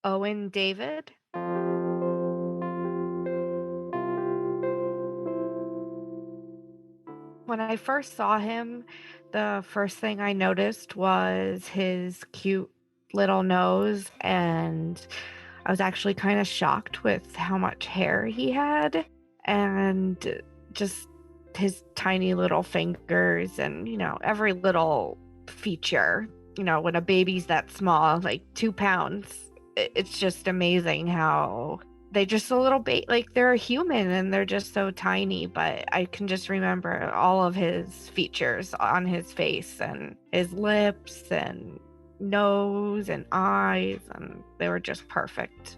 Owen David. When I first saw him, the first thing I noticed was his cute little nose, and I was actually kind of shocked with how much hair he had and just his tiny little fingers and, every little feature. When a baby's that small, like 2 pounds, it's just amazing how they just a little bit like they're a human and they're just so tiny, but I can just remember all of his features on his face and his lips and nose and eyes, and they were just perfect.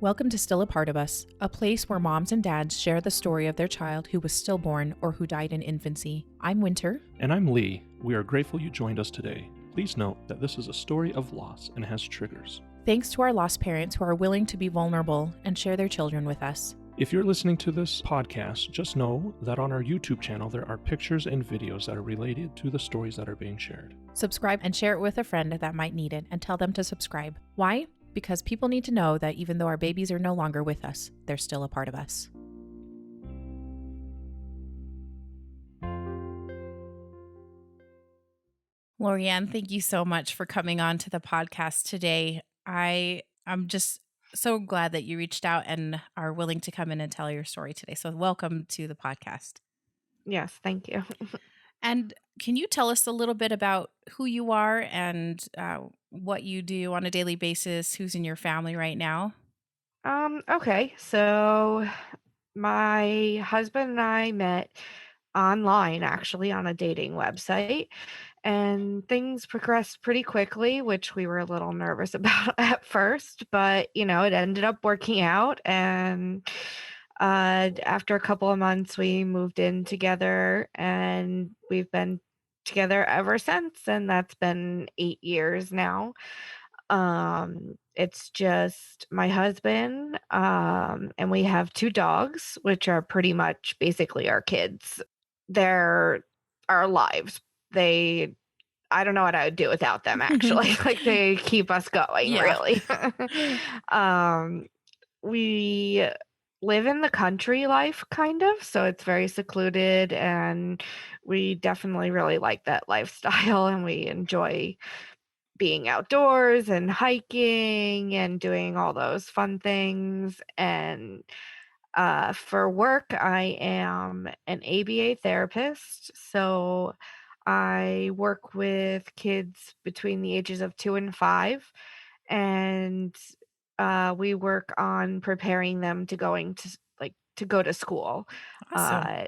Welcome to Still a Part of Us, a place where moms and dads share the story of their child who was stillborn or who died in infancy. I'm Winter. And I'm Lee. We are grateful you joined us today. Please note that this is a story of loss and has triggers. Thanks to our lost parents who are willing to be vulnerable and share their children with us. If you're listening to this podcast, just know that on our YouTube channel there are pictures and videos that are related to the stories that are being shared. Subscribe and share it with a friend that might need it, and tell them to subscribe. Why? Because people need to know that even though our babies are no longer with us, they're still a part of us. Lorianne, thank you so much for coming on to the podcast today. I'm just so glad that you reached out and are willing to come in and tell your story today. So welcome to the podcast. Yes, thank you. And can you tell us a little bit about who you are and what you do on a daily basis? Who's in your family right now? Okay, so my husband and I met online, actually, on a dating website, and things progressed pretty quickly, which we were a little nervous about at first, but it ended up working out. And after a couple of months, we moved in together, and we've been together ever since, and that's been 8 years now. It's just my husband, and we have two dogs, which are pretty much basically our kids. They're our lives. I don't know what I would do without them, actually. Like, they keep us going, Yeah. really. um, we live in the country life, kind of, so it's very secluded, and we definitely really like that lifestyle, and we enjoy being outdoors and hiking and doing all those fun things. And for work, I am an ABA therapist. So I work with kids between the ages of 2 and 5. And we work on preparing them to to go to school. Awesome. Uh,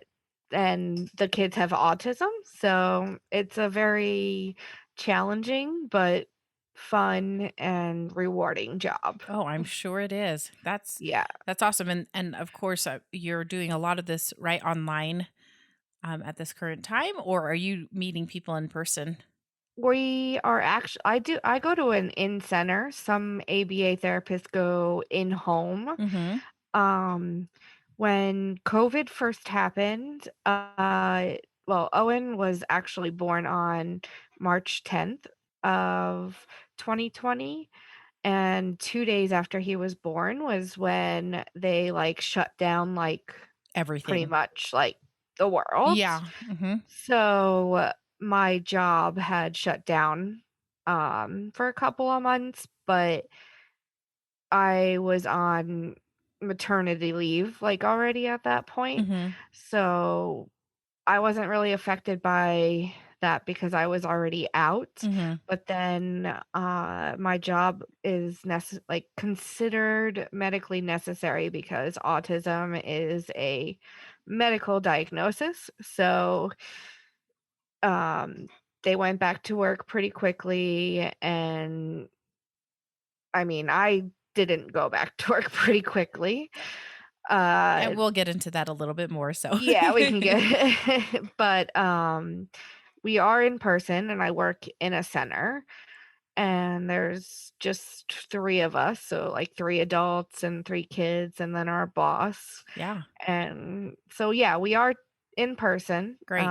and the kids have autism. So it's a very challenging but fun and rewarding job. Oh, I'm sure it is. Yeah. That's awesome. And of course, you're doing a lot of this right online at this current time, or are you meeting people in person? We are actually I go to an in center. Some ABA therapists go in home. Mm-hmm. Um when COVID first happened, well, Owen was actually born on March 10th of 2020. And 2 days after he was born was when they, shut down, pretty Everything. much, the world. Yeah. Mm-hmm. So, my job had shut down, for a couple of months, but I was on maternity leave, already at that point. Mm-hmm. So I wasn't really affected by that because I was already out. Mm-hmm. But then my job is considered medically necessary because autism is a medical diagnosis. So um, they went back to work pretty quickly. And I mean, I didn't go back to work pretty quickly. Uh, And we'll get into that a little bit more. So, yeah, we can get, but we are in person, and I work in a center, and there's just three of us, so three adults and three kids, and then our boss. yeah, And so, yeah, we are in person. great.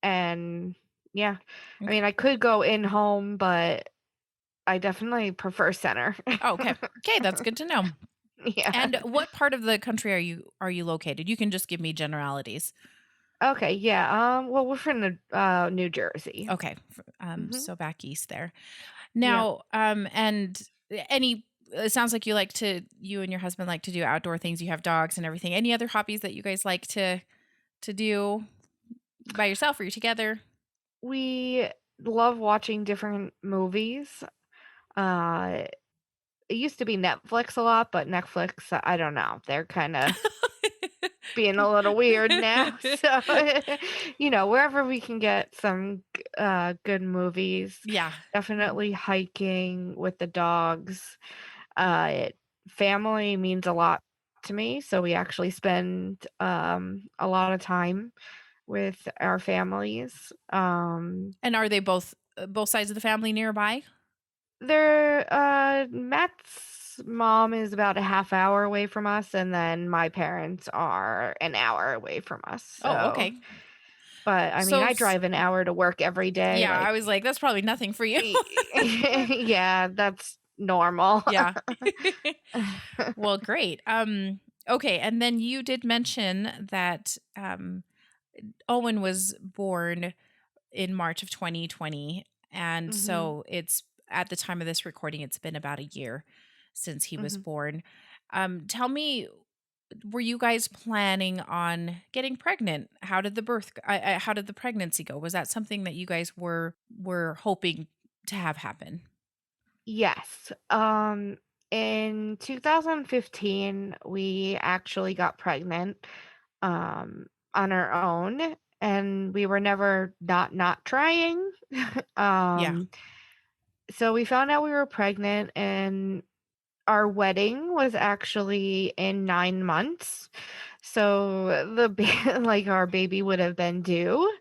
And yeah, I Okay. mean, I could go in home, but I definitely prefer center. Oh, okay. Okay, that's good to know. Yeah. And what part of the country are you located? You can just give me generalities. Okay, yeah, well, we're from New Jersey. Okay. Mhm. So back east there. Yeah. Now, and any it sounds like you and your husband like to do outdoor things. You have dogs and everything. Any other hobbies that you guys like to do by yourself or you together? We love watching different movies. Uh, it used to be Netflix a lot, but Netflix, I don't know, they're kinda being a little weird now. So, wherever we can get some good movies, Yeah. definitely hiking with the dogs. Family means a lot to me, so we actually spend a lot of time with our families. And are they both sides of the family nearby? Matt's mom is about a half hour away from us, and then my parents are an hour away from us. Oh, So, okay. but I mean, So I drive an hour to work every day. yeah, Like, I was like, that's probably nothing for you. yeah, that's normal. Yeah. Well, great. Okay, and then you did mention that Owen was born in March of 2020, and Hmm. so it's at the time of this recording, it's been about a year since he was Hmm. born. Tell me, were you guys planning on getting pregnant? How did the pregnancy go? Was that something that you guys were hoping to have happen? Yes. In 2015, we actually got pregnant on our own, and we were never not trying. Yeah. um, so we found out we were pregnant, and our wedding was actually in 9 months. So like our baby would have been due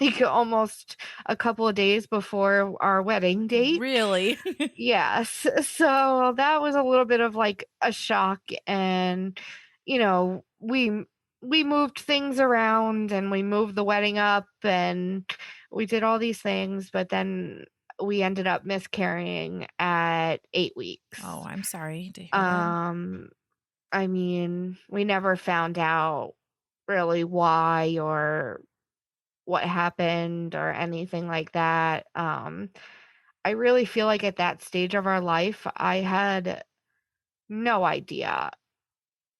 like almost a couple of days before our wedding date. Really? Yes. So that was a little bit of like a shock, and you know, we moved things around and we moved the wedding up and we did all these things, but then we ended up miscarrying at 8 Oh, weeks. I'm sorry to hear that. Um I mean, we never found out really why or what happened or anything like that. I really feel like at that stage of our life, I had no idea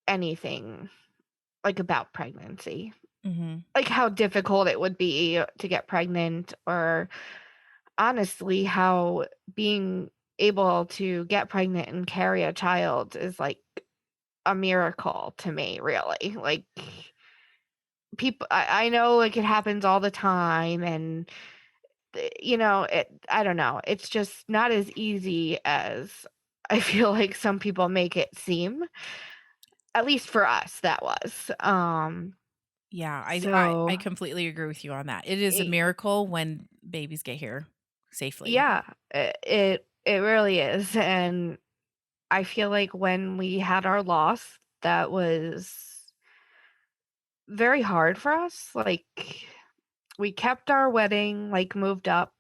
anything like about pregnancy, Mhm. like how difficult it would be to get pregnant, or honestly, how being able to get pregnant and carry a child is like a miracle to me, really. Like, I know like it happens all the time, and I don't know. It's just not as easy as I feel like some people make it seem. At least for us, that was. Yeah, I So completely agree with you on that. It is a y miracle when babies get here safely. yeah, it really is, and I feel like when we had our loss, that was very hard for us. Like, we kept our wedding, like, moved up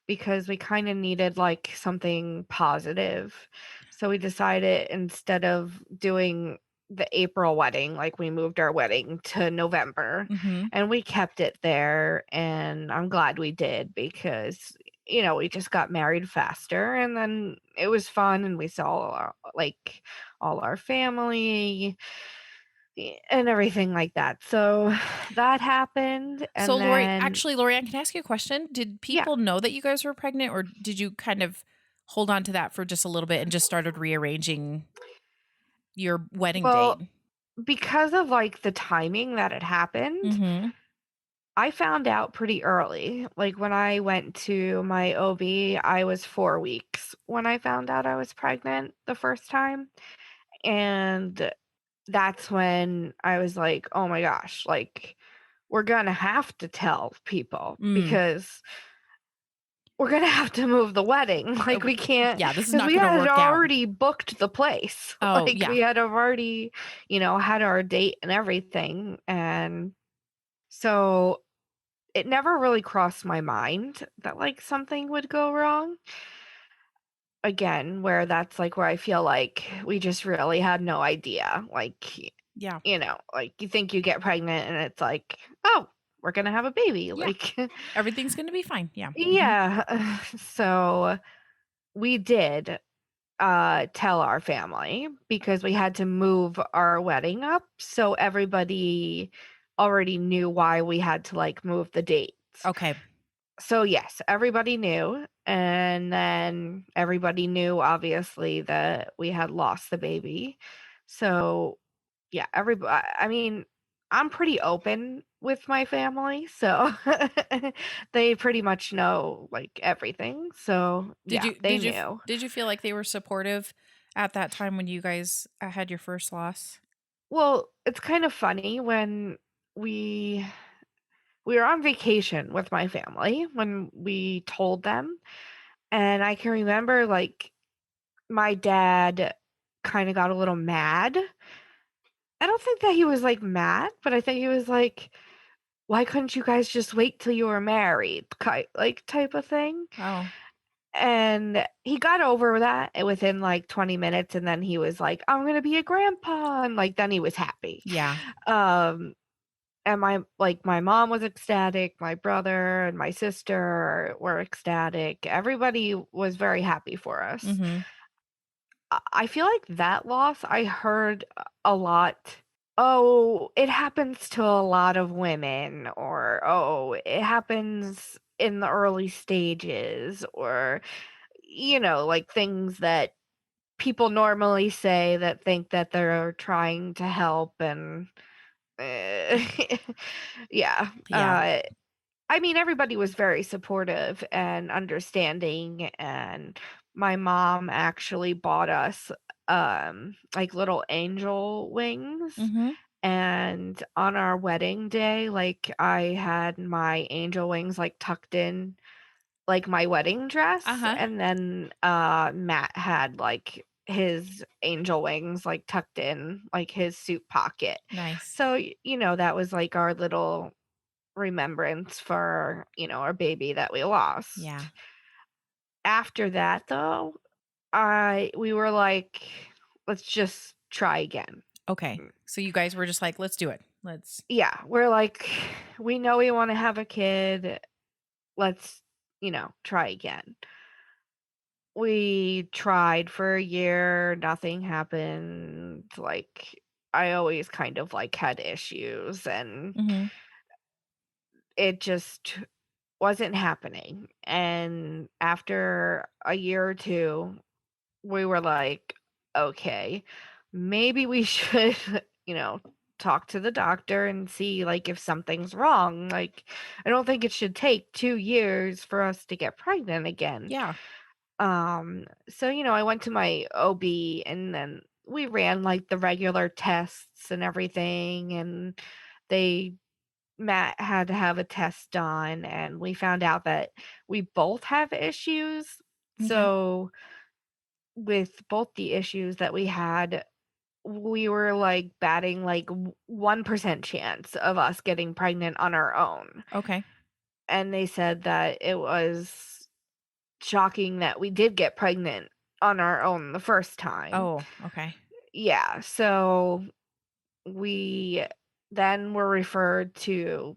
because we kinda needed, like, something positive. So we decided instead of doing the April wedding, like, we moved our wedding to November, Mhm. and we kept it there, and I'm glad we did because, we just got married faster, and then it was fun, and we saw all our family, and everything like that. So that happened, So and then Lorianne, can I ask you a question? Did yeah. people know that you guys were pregnant, or did you kind of hold on to that for just a little bit and just started rearranging your wedding Well, date? because of, like, the timing that it happened, Mhm. I found out pretty early. Like, when I went to my OB, I was 4 weeks when I found out I was pregnant the first time, and that's when I was like, "Oh my gosh, like, we're gonna have to tell people Mm. because we're gonna have to move the wedding." Like, we can't, Yeah, this is because not we gonna had work out. already booked the place. Oh, Like, yeah. we had already, had our date and everything, and so it never really crossed my mind that, like, something would go wrong. again, where that's like where I feel like we just really had no idea. Like, Yeah. like you think you get pregnant and it's like, oh, we're going to have a baby. Yeah. Like, Everything's going to be fine. Yeah. yeah. So we did tell our family because we had to move our wedding up. So everybody already knew why we had to like move the dates. Okay. So yes, everybody knew, and then everybody knew obviously that we had lost the baby. So yeah, everybody, I mean, I'm pretty open with my family, so they pretty much know like everything. So Did yeah, you they did you knew. did you feel like they were supportive at that time when you guys had your first loss? Well, it's kind of funny when we we were on vacation with my family when we told them, and I can remember like my dad kinda got a little mad. I don't think that he was, like, mad, but I think he was like, "Why couldn't you guys just wait till you were married?" Like, type of thing. Oh, And he got over that within, like, 20 minutes, and then he was like, "I'm gonna be a grandpa," and, like, then he was happy. yeah. Um, and my mom was ecstatic, my brother and my sister were ecstatic. Everybody was very happy for us. Mhm. I feel like that loss I heard a lot. Oh, it happens to a lot of women, or oh, it happens in the early stages, or like things that people normally say that think that they're trying to help and uh, yeah. Yeah. I mean, everybody was very supportive and understanding, and my mom actually bought us like little angel wings. Mhm. And on our wedding day, like I had my angel wings like tucked in like my wedding dress, Uh-huh. and then Matt had like his angel wings like tucked in like his suit pocket. Nice. So that was like our little remembrance for, our baby that we Yeah. lost. After that though, I we were like, let's just try again. Okay. Mm, So you guys were just like, "Let's do it. Let's." Yeah, we're like, we know we want to have a kid. Let's, try again. We tried for a year, nothing happened. Like I always kind of like had issues and Mhm. it just wasn't happening. And after a year or two, we were like, okay, maybe we should, you know, talk to the doctor and see like if something's wrong. Like, I don't think it should take 2 years for us to get pregnant again. Yeah. So, I went to my OB and then we ran like the regular tests and everything. And they Matt had to have a test done, and we found out that we both have issues. Okay. So, with both the issues that we had, we were like batting like 1% chance of us getting pregnant on our own. Okay. And they said that it was shocking that we did get pregnant on our own the first time. Oh, okay. Yeah. So, we then were referred to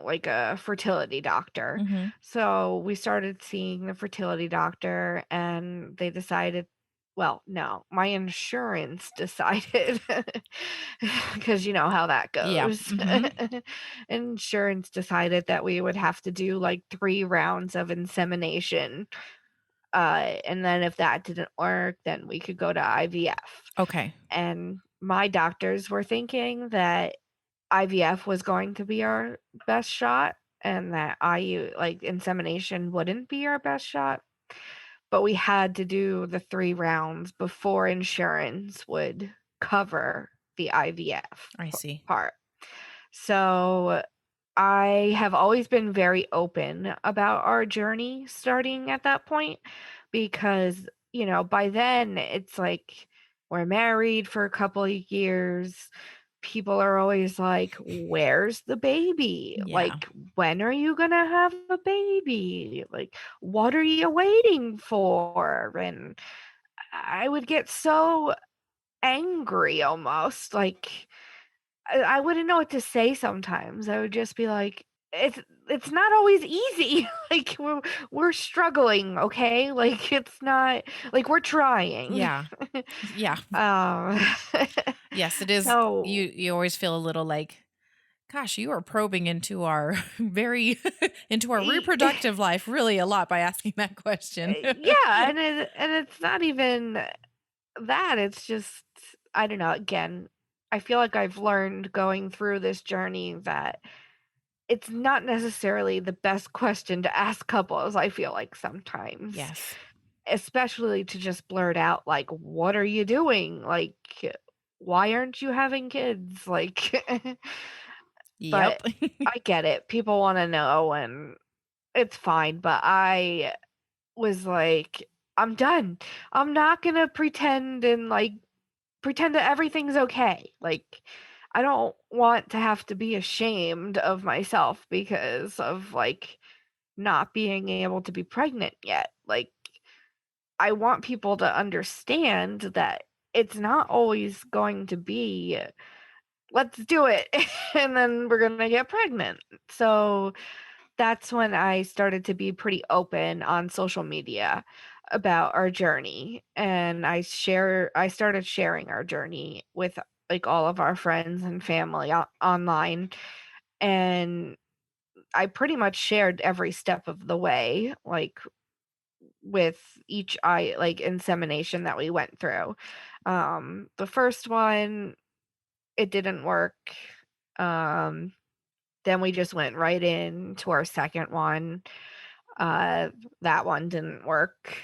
like a fertility doctor. Mhm. So we started seeing the fertility doctor and they decided, well, no, my insurance decided because you know how that Yeah. goes. Mhm. Insurance decided that we would have to do like 3 rounds of insemination. And then if that didn't work, then we could go to IVF. Okay. And my doctors were thinking that IVF was going to be our best shot and that like insemination wouldn't be our best shot. But we had to do the 3 rounds before insurance would cover the IVF I see. part. So I have always been very open about our journey starting at that point because, by then it's like we're married for a couple of years. people are always like, where's the baby? Yeah. Like, when are you gonna have a baby? Like, what are you waiting for? And I would get so angry almost. Like, I wouldn't know what to say sometimes. I would just be like, it's not always easy. Like, we're struggling, okay? Like, it's not like we're trying. Yeah. Yeah. Um, Yes, it is. so You always feel a little like, gosh, you are probing into our very into our y- reproductive life really a lot by asking that question. yeah, and it's not even that. It's just I don't know. Again, I feel like I've learned going through this journey that it's not necessarily the best question to ask couples. I feel like sometimes, Yes. especially to just blurt out like, "What are you doing?" Like, "Why aren't you having kids?" Like, Yep. but I get it. People want to know, and it's fine. But I was like, I'm done. I'm not gonna pretend and like pretend that everything's okay. Like, I don't want to have to be ashamed of myself because of like not being able to be pregnant yet. Like, I want people to understand that it's not always going to be, let's do it, and then we're going to get pregnant. So that's when I started to be pretty open on social media about our journey. And I started sharing our journey with like all of our friends and family online. And I pretty much shared every step of the way, like with each insemination that we went through. The first one, it didn't work. Um, then we just went right into our second one. That one didn't work.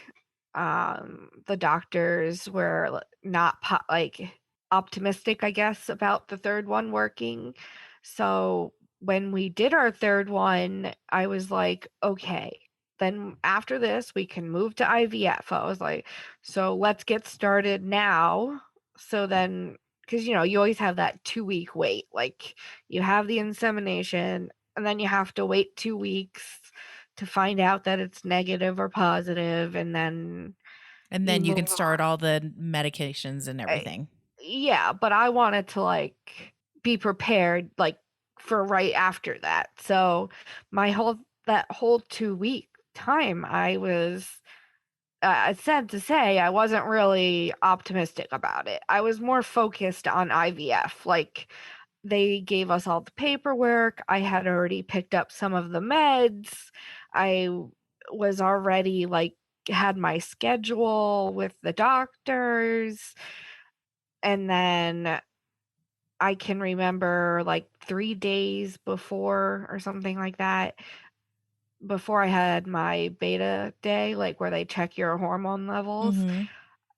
The doctors were not optimistic, I guess, about the third one working. So when we did our third one, I was like, okay, then after this, we can move to IVF. I was like, so let's get started now. So then, because you always have that 2 week wait, like you have the insemination, and then you have to wait 2 weeks to find out that it's negative or positive, and then And you then you move can start on. all the medications and I, everything. yeah, but I wanted to like be prepared like for right after that. So my whole 2 week time, I was sad to say, I wasn't really optimistic about it. I was more focused on IVF. Like, they gave us all the paperwork. I had already picked up some of the meds. I was already like had my schedule with the doctors. And then I can remember like 3 days before or something like that, before I had my beta day, like where they check your hormone levels. Mhm.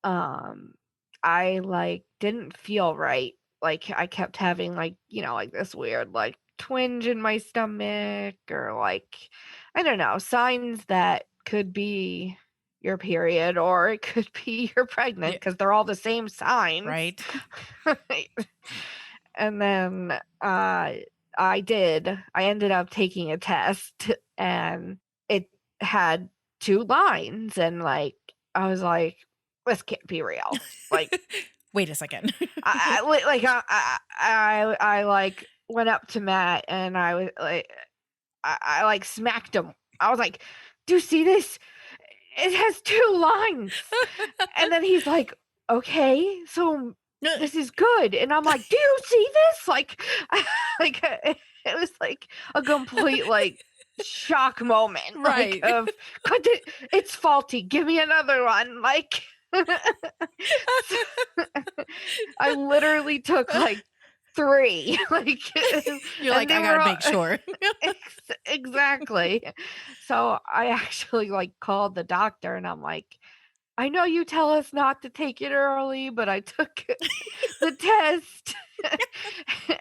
um I like didn't feel right. Like, I kept having like like this weird like twinge in my stomach, or like I don't know, signs that could be your period, or it could be you're pregnant, Yeah, because they're all the same signs. right. And then I ended up taking a test, and it had two lines, and like I was like, this can't be real. Like, Wait a second. I like went up to Matt, and I was like, I like smacked him. I was like, do you see this? It has two lines. And then he's like, okay, so this is good. And I'm like, do you see this? Like, it was like a complete like shock moment, like Right. of it's faulty. Give me another one. Like, I literally took like three, like, You're and like, they I were gotta all, make sure. exactly. So I actually like called the doctor, and I'm like, I know you tell us not to take it early, but I took the test.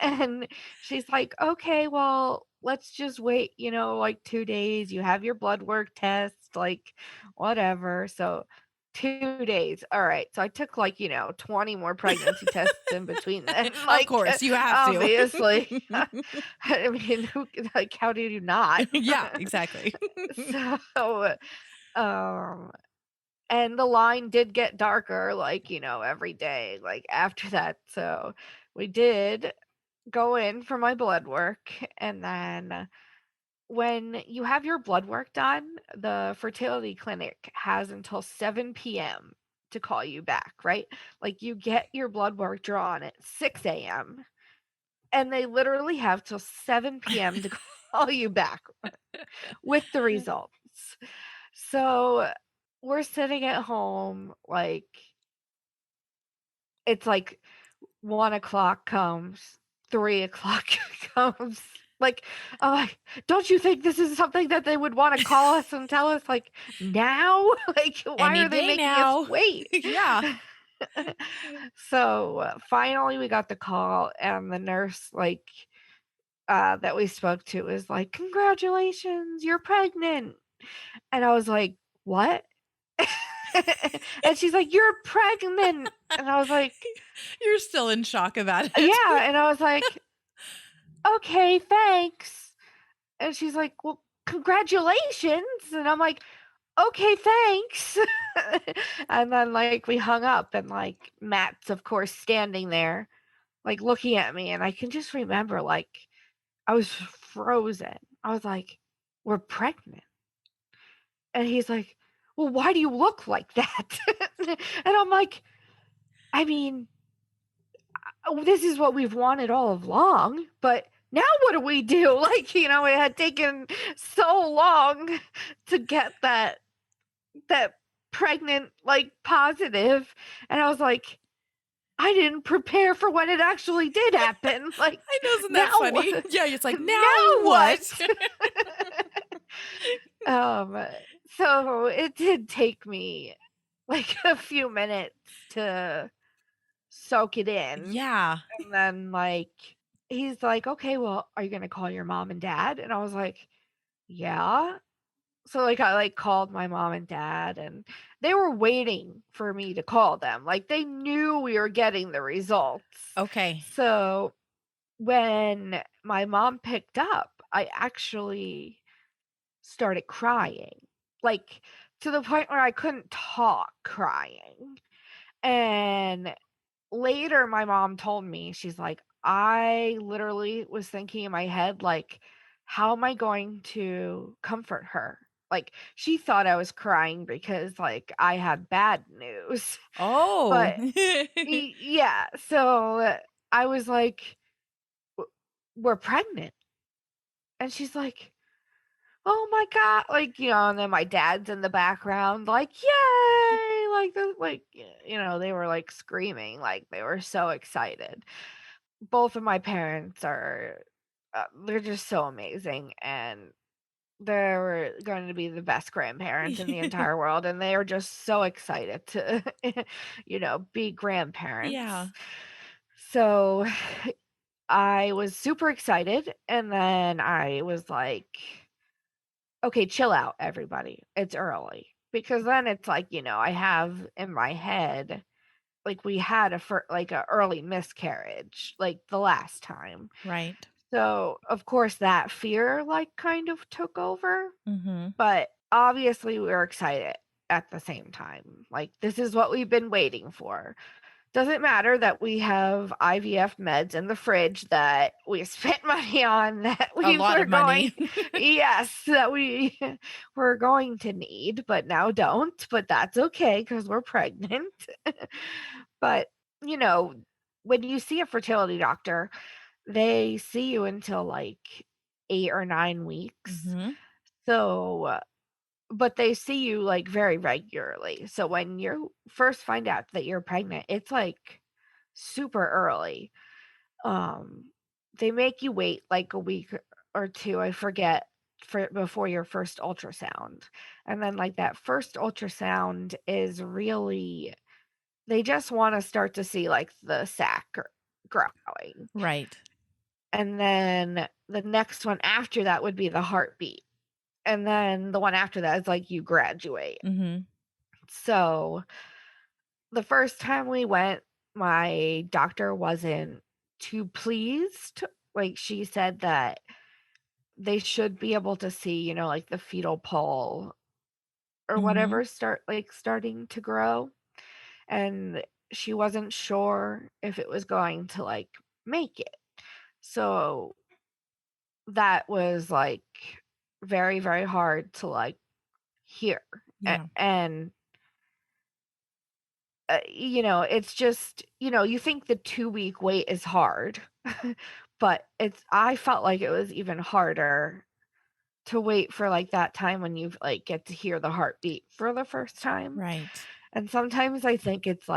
And she's like, okay, well, let's just wait, like 2 days. You have your blood work test, like whatever. So 2 days. All right. So I took 20 more pregnancy tests in between then. Of course, you have to. Obviously. I mean, how do you not? Yeah, exactly. So, um, and the line did get darker, every day, after that. So we did go in for my blood work. And then when you have your blood work done, the fertility clinic has until 7 p.m. to call you back, right? Like you get your blood work drawn at 6 a.m. and they literally have till 7 p.m. to call you back with the results. So we're sitting at home, it's 1 o'clock comes, 3 o'clock comes. I'm like, don't you think this is something that they would want to call us and tell us now? Why Any are they day making now. us wait? Yeah. So finally we got the call, and the nurse that we spoke to was like, congratulations, you're pregnant. And I was like, what? And she's like, you're pregnant. And I was like, You're still in shock about it. yeah. And I was like, okay, thanks. And she's like, well, congratulations. And I'm like, okay, thanks. And then we hung up, and Matt's of course standing there looking at me, and I can just remember I was frozen. I was like, we're pregnant. And he's like, well, why do you look like that? And I'm like, I mean, this is what we've wanted all along, but now what do we do? It had taken so long to get that pregnant positive, and I was like, I didn't prepare for when it actually did happen. I know, isn't that now funny? what? Yeah, it's like, now Now what? So it did take me a few minutes to soak it in. Yeah. And then he's like, okay, well, are you gonna call your mom and dad? And I was like, yeah. So I called my mom and dad, and they were waiting for me to call them. They knew we were getting the results. Okay. So when my mom picked up, I actually started crying. To the point where I couldn't talk crying. And later my mom told me, she's like, I literally was thinking in my head, how am I going to comfort her? She thought I was crying because I had bad news. Oh. But yeah, so I was like, we're pregnant. And she's like, oh my God. And then my dad's in the background, yay. They were screaming, they were so excited. Both of my parents are, they're just so amazing, and they're going to be the best grandparents in the entire world, and they are just so excited to, be grandparents. Yeah. So I was super excited, and then I was like, okay, chill out, everybody. It's early. Because then it's I have in my head, we had a early miscarriage, the last time. Right. So, of course, that fear, kind of took over. Mm-hmm. But obviously, we were excited at the same time. This is what we've been waiting for. Doesn't matter that we have IVF meds in the fridge that we spent money on, that A lot of money. yes, that we were going to need, but now don't. But that's okay because we're pregnant. But, when you see a fertility doctor, they see you until 8 or 9 weeks. Mm-hmm. So, but they see you very regularly. So when you first find out that you're pregnant, it's super early. They make you wait a week or two, I forget, for before your first ultrasound. And then that first ultrasound is really, they just want to start to see the sac growing. Right. And then the next one after that would be the heartbeat. And then the one after that is you graduate. Mm-hmm. So the first time we went, my doctor wasn't too pleased. Like, she said that they should be able to see, like the fetal pole or Mm-hmm. whatever starting to grow. And she wasn't sure if it was going to make it. So that was very, very hard to hear. Yeah. And it's just, you think the 2-week wait is hard, but I felt like it was even harder to wait for that time when you get to hear the heartbeat for the first time. Right. And sometimes I think it's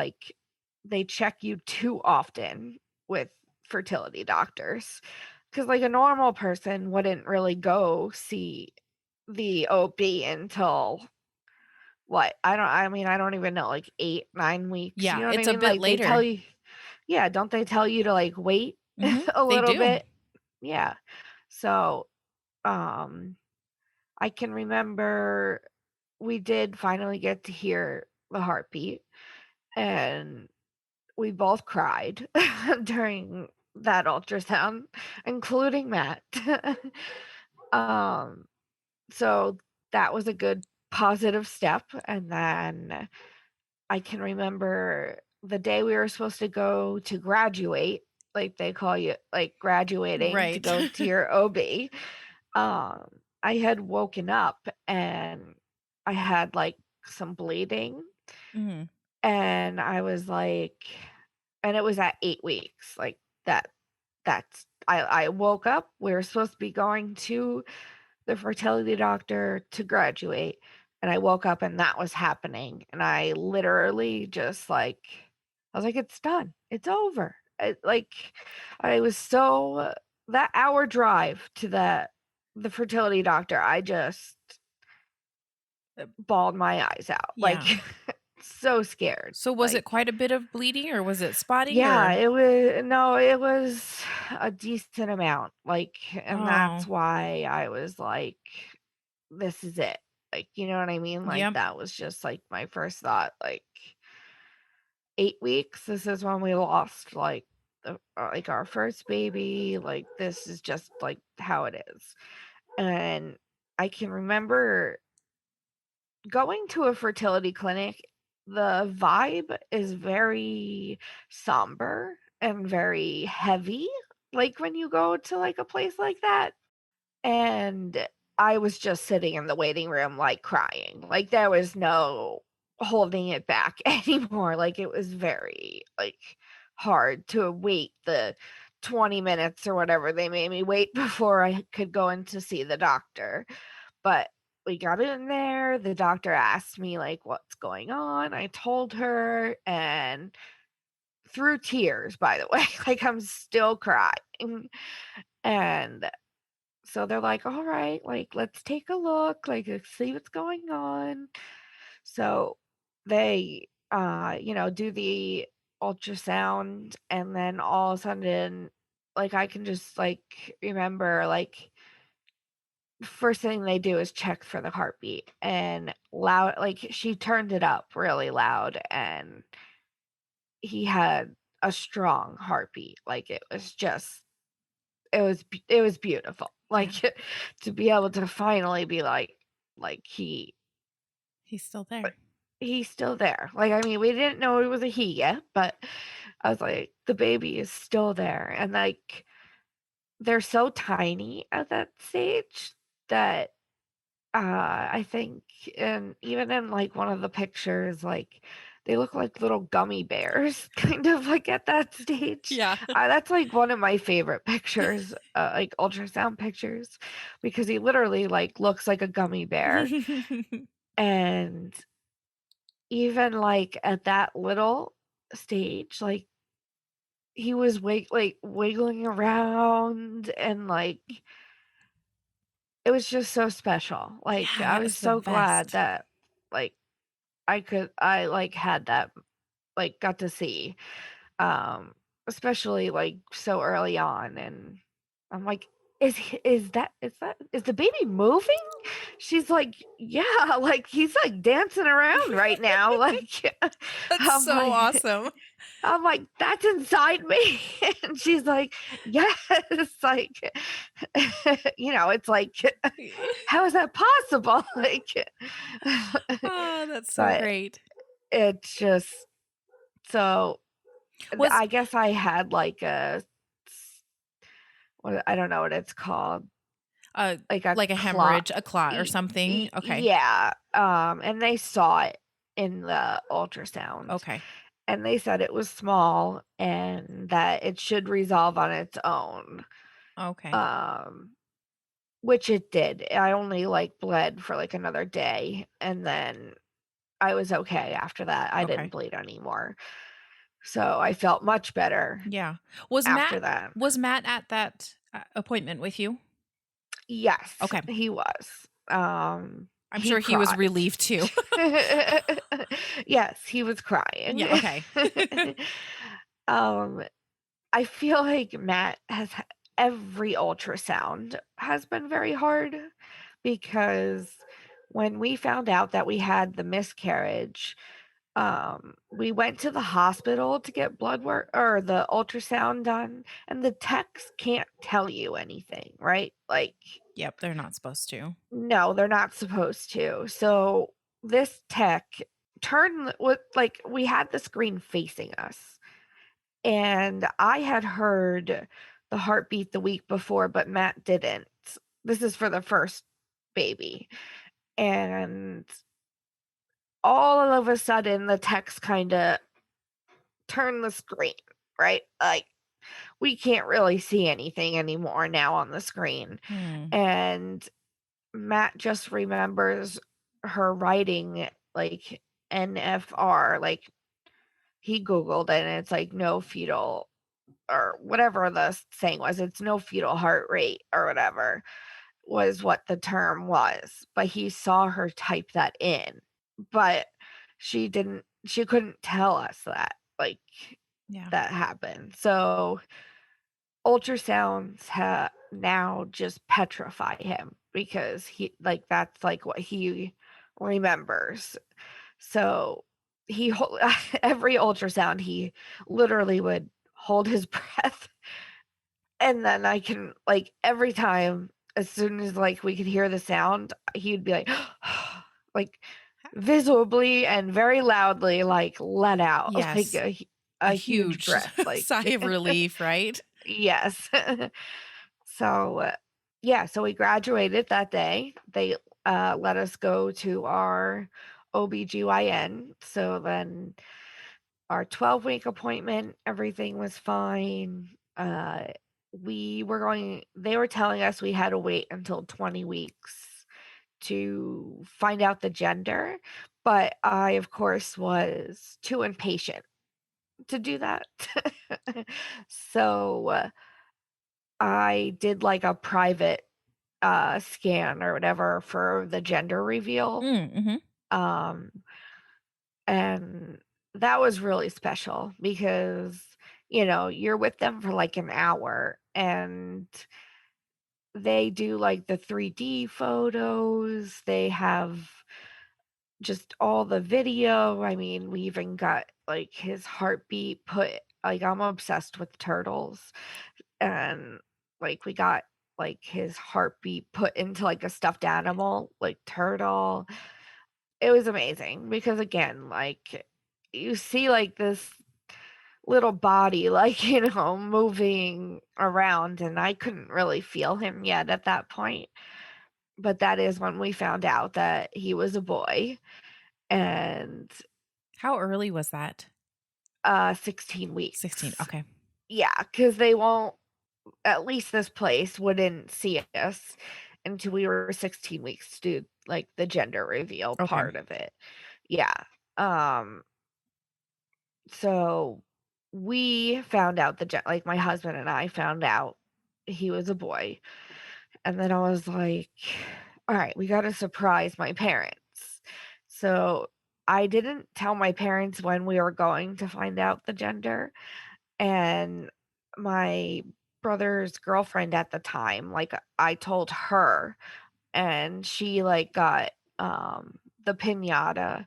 they check you too often with fertility doctors, because a normal person wouldn't really go see the OB until what? I don't even know, 8, 9 weeks, you Yeah. know what I It's a mean? bit They tell later. you, yeah, don't they tell you to wait Mm-hmm. a They little do. bit? Yeah. So, um, I can remember we did finally get to hear the heartbeat, and we both cried during that ultrasound, including Matt. um, so that was a good positive step. And then I can remember the day we were supposed to go to graduate, like they call you, graduating to Right. go to your OB. Um, I had woken up and I had some bleeding, Mm-hmm. and and it was at 8 weeks. That I woke up, we were supposed to be going to the fertility doctor to graduate, and I woke up and that was happening, and I literally just I was like, "It's done. It's over." I was so that hour drive to the fertility doctor, I just bawled my eyes out, Yeah. so scared, So was it quite a bit of bleeding or was it spotting yeah, or? it was no, it was a decent amount, and that's Oh, why I was like, "This is it." You know what I mean? yep. That was just, my first thought, 8 weeks, this is when we lost, our first baby, this is just, how it is. And I can remember going to a fertility clinic, the vibe is very somber and very heavy, when you go to, a place like that. And I was just sitting in the waiting room, crying. There was no holding it back anymore. It was very, hard to wait the 20 minutes or whatever they made me wait before I could go in to see the doctor. But we got in there, the doctor asked me, "What's going on?" I told her, and through tears, by the way, I'm still crying. And so they're like, "All right, let's take a look, let's see what's going on." So they, do the ultrasound, and then all of a sudden, I can just remember, first thing they do is check for the heartbeat, and loud, she turned it up really loud, and he had a strong heartbeat. It was beautiful. Yeah. To be able to finally be He's still there. he's still there. I mean, we didn't know it was a he yet, but I was like, the baby is still there. And they're so tiny at that stage that I think, and even in one of the pictures, they look like little gummy bears, kind of at that stage. Yeah. That's one of my favorite pictures, ultrasound pictures, because he literally looks like a gummy bear. And even at that little stage, he was wiggling around, and it was just so special. Yeah, I was it's the so glad best. that like had that, got to see, um, especially, so early on, and I'm like, Is the baby moving?" She's like, "Yeah, like he's like dancing around right now." Like That's I'm so like awesome. I'm like, "That's inside me." And she's like, "Yes." Like it's like, how is that possible? Like Oh, that's so but great. it's just so Was I guess I had like I don't know what it's called, uh like a like a clot. hemorrhage, a clot or something? Okay. Yeah, and they saw it in the ultrasound, Okay. and they said it was small and that it should resolve on its own, Okay. um, which it did. I only, like, bled for, like, another day, and then I was okay after that. I didn't Okay. bleed anymore, so I felt much better Yeah. Was after Matt that. was Matt at that appointment with you? Yes, Okay. he was. I'm He sure he was cried. relieved too. Yes, he was Yeah, crying. okay. Um, I feel like every ultrasound has been very hard because when we found out that we had the miscarriage, we went to the hospital to get blood work or the ultrasound done, and the techs can't tell you anything, right? Like, Yep, they're not supposed to. no, they're not supposed to. So this tech turned what like we had the screen facing us, and I had heard the heartbeat the week before, but Matt didn't. This is for the first baby. And all of a sudden the text kind of turned the screen, right? Like we can't really see anything anymore now on the screen. Hmm. And Matt just remembers her writing like NFR, like he Googled it and it's like no fetal or whatever the saying was. It's no fetal heart rate or whatever was what the term was. But he saw her type that in. But she couldn't tell us that like Yeah. that happened. So ultrasounds now just petrify him because he like that's like what he remembers. So every ultrasound he literally would hold his breath, and then I can like every time as soon as like we could hear the sound he'd be like like visibly and very loudly like let out like Yes. A a huge huge breath like sigh of relief, right? yes. So, yeah, so we graduated that day. They let us go to our OBGYN. So then our 12-week appointment, everything was fine. They were telling us we had to wait until 20 weeks to find out the gender, but I, of course, was too impatient to do that. So I did like a private scan or whatever for the gender reveal. Mm-hmm. Um, and that was really special because, you're with them for like an hour and they do like the 3D photos. They have just all the video. I mean, we even got like his heartbeat put, like, I'm obsessed with turtles. And like we got like his heartbeat put into like a stuffed animal, like turtle. It was amazing because again, like you see like this little body like, moving around and I couldn't really feel him yet at that point. But that is when we found out that he was a boy and How early was that? 16 16. weeks. Okay. Yeah, because they won't at least this place wouldn't see us until we were 16 weeks to do like the gender reveal Okay. part of it. Yeah. Um so we found out like my husband and I found out he was a boy. And then I was like, all right, we got to surprise my parents. So I didn't tell my parents when we were going to find out the gender. And my brother's girlfriend at the time. Like, I told her, and she, like, got, the piñata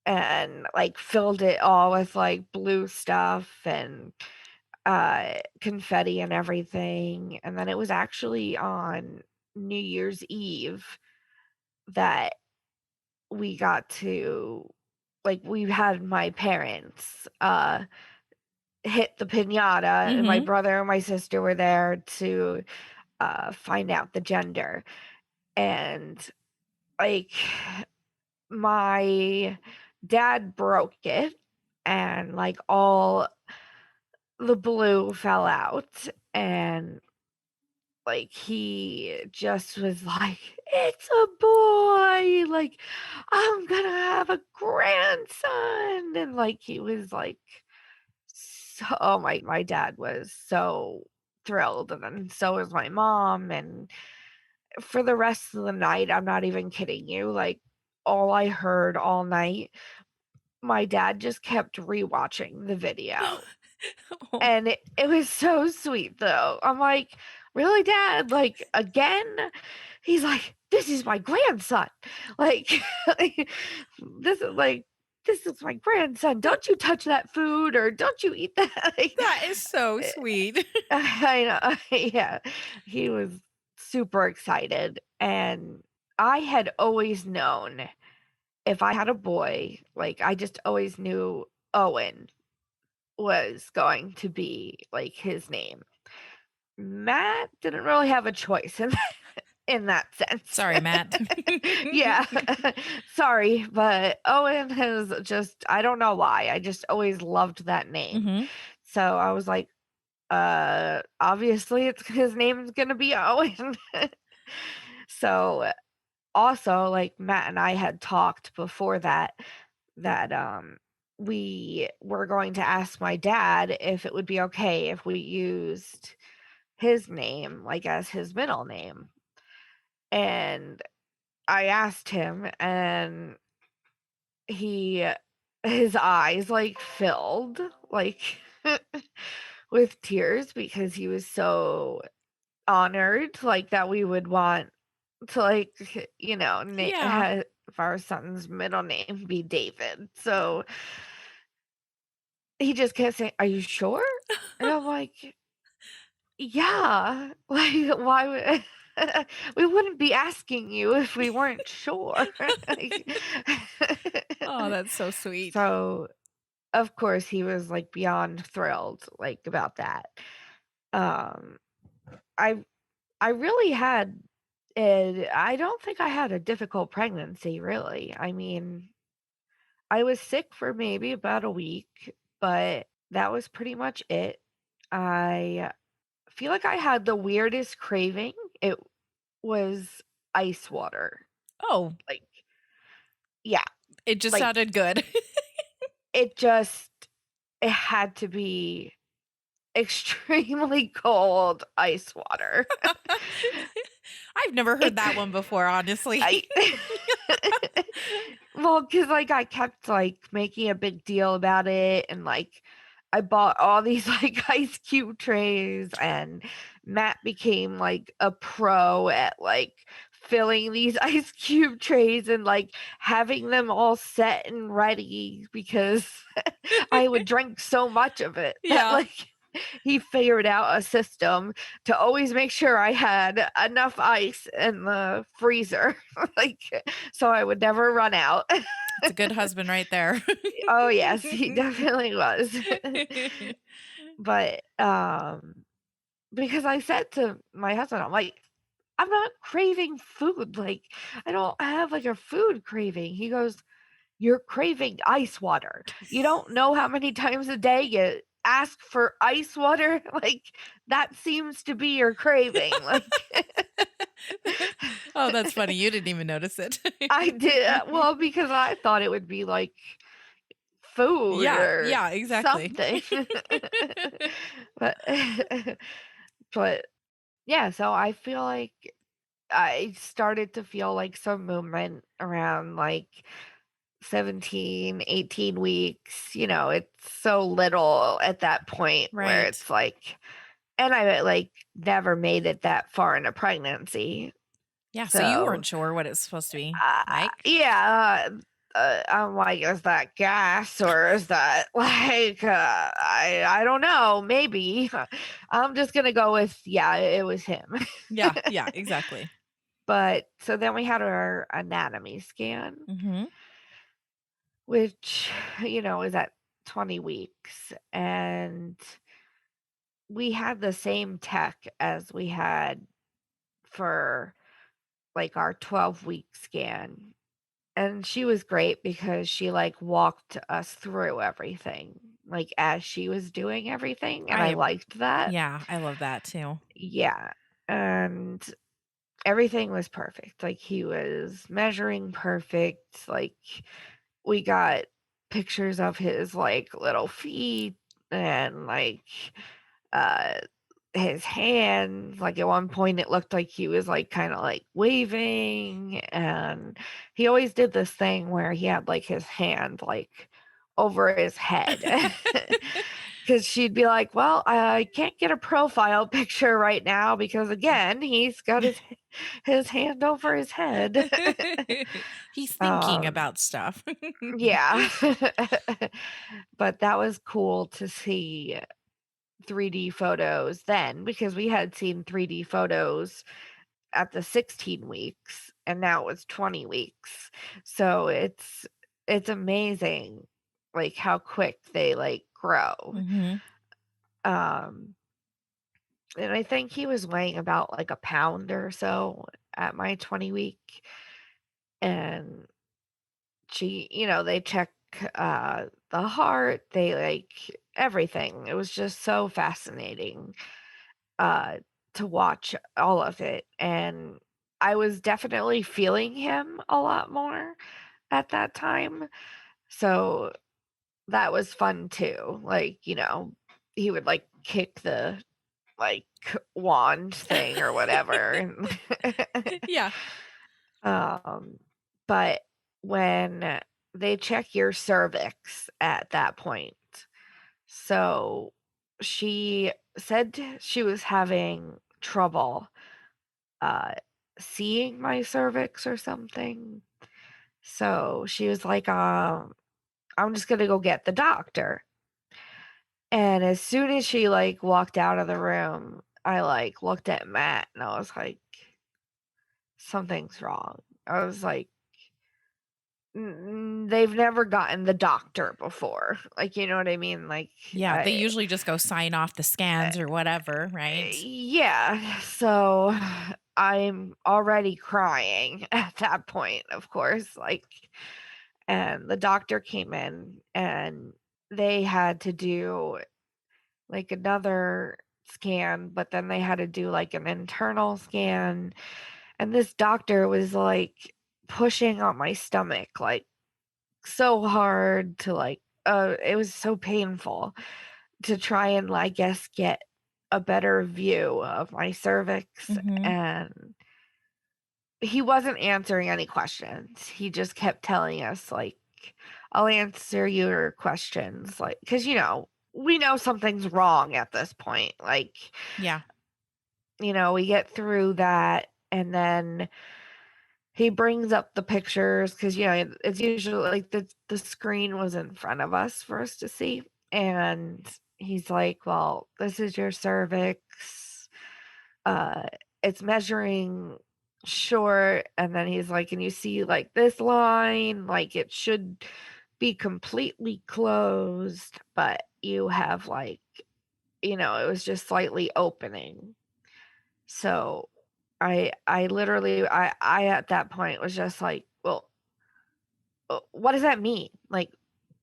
and, like, filled it all with, like, blue stuff and, confetti and everything, and then it was actually on New Year's Eve that we got to like, we had my parents, hit the piñata, and my Mm-hmm. brother and my sister were there to, find out the gender, and, like, my dad broke it, and, like, all the blue fell out, and, like, he just was like, "It's a boy, like, I'm gonna have a grandson," and, like, he was, like, so oh my dad was so thrilled, and then so was my mom, and for the rest of the night, I'm not even kidding you, like, all I heard all night, my dad just kept rewatching the video. Oh, And it was so sweet, though. I'm like, "Really, Dad? Like, again?" He's like, "This is my grandson. Like, like, this is like this is my grandson. Don't you touch that food or don't you eat that." Like, that is so eh, sweet. I know. Yeah. He was super excited, and I had always known if I had a boy, like, I just always knew Owen was going to be, like, his name. Matt didn't really have a choice in that sense. Sorry, Matt. Yeah. Sorry, but Owen has just I don't know why, I just always loved that name. Mm-hmm. So I was like, obviously it's his name's gonna be Owen." So, also, like, Matt and I had talked before that we were going to ask my dad if it would be okay if we used his name, like, as his middle name, and I asked him, and he his eyes, like, filled, like, with tears because he was so honored, like, that we would want to, like, Yeah. have our son's middle name be David, so he just kept saying, "Are you sure?" And I'm like, "Yeah, like, why would we wouldn't be asking you if we weren't sure." Like Oh, that's so sweet. So, of course, he was, like, beyond thrilled, like, about that. Um, I I really had I don't think I had a difficult pregnancy, really. I mean, I was sick for maybe about a week, but that was pretty much it. I feel like I had the weirdest craving. It was ice water. Oh, Like, yeah, it just like sounded good. it just it had to be extremely cold ice water. I've never heard It that c- one before, honestly. I well, cause like, I kept, like, making a big deal about it, and, like, I bought all these, like, ice cube trays, and Matt became, like, a pro at, like, filling these ice cube trays and, like, having them all set and ready because I would drink so much of it that, Yeah. like, he figured out a system to always make sure I had enough ice in the freezer, like, so I would never run out. It's a good husband right there. Oh, yes, he definitely was. But, because I said to my husband, I'm like, "I'm not craving food, like, I don't have, like, a food craving." He goes, "You're craving ice water. You don't know how many times a day you ask for ice water? Like, that seems to be your craving." Like, Oh, that's funny. You didn't even notice it. I did well, because I thought it would be, like, food Yeah, or yeah, exactly. something. But but, yeah, so I feel like I started to feel, like, some movement around, like, 17, 18 weeks, it's so little at that point where Right. it's like, and I like never made it that far into pregnancy. Yeah, so you So weren't sure what it's supposed to be like? yeah, I'm like, is that gas or is that like I don't know, maybe. I'm just gonna go with yeah, it was him. Yeah, yeah, exactly. But so then we had our anatomy scan, Mhm. which is at 20 weeks, and we had the same tech as we had for like our 12-week scan. And she was great because she, like, walked us through everything, like, as she was doing everything, and I I liked that. Yeah, I love that too. Yeah, and everything was perfect, like, he was measuring perfect, like, we got pictures of his, like, little feet and, like, uh his hands, like, at one point, it looked like he was, like, kinda, like, waving, and he always did this thing where he had, like, his hand, like, over his head. Because 'Cause she'd be like, "Well, I can't get a profile picture right now because, again, he's got his hand over his head." He's thinking Um, about stuff. yeah. But that was cool to see 3D photos then because we had seen 3D photos at the 16 weeks and now it's 20 weeks. So it's amazing like how quick they like grow. Mhm. Um and I think he was weighing about like a pound or so at my 20 week, and they check the heart, they like everything. It was just so fascinating uh, to watch all of it, and I was definitely feeling him a lot more at that time, so that was fun too. Like, he would, like, kick the, like, wand thing or whatever, and Yeah. um, but when they check your cervix at that point, so she said she was having trouble uh, seeing my cervix or something. So she was like, I'm just gonna go get the doctor. And as soon as she like walked out of the room, I like looked at Matt and I was like, something's wrong. I was like, they've never gotten the doctor before. Like, you know what I mean? Like, Yeah, they usually just go sign off the scans or whatever, right? yeah. So I'm already crying at that point, of course. Like, and the doctor came in and they had to do like another scan, but then they had to do like an internal scan. And this doctor was like pushing on my stomach, like so hard to like, it was so painful to try and, I guess, get a better view of my cervix, Mhm. and he wasn't answering any questions. He just kept telling us, like, "I'll answer your questions," like, because we know something's wrong at this point, like, Yeah. we get through that, and then he brings up the pictures because it's usually, like, the screen was in front of us for us to see, and he's like, "Well, this is your cervix, uh, it's measuring short," and then he's like, "And you see, like, this line, like, it should be completely closed, but you have, like" it was just slightly opening. So, I literally I at that point was just like, "Well, what does that mean? Like,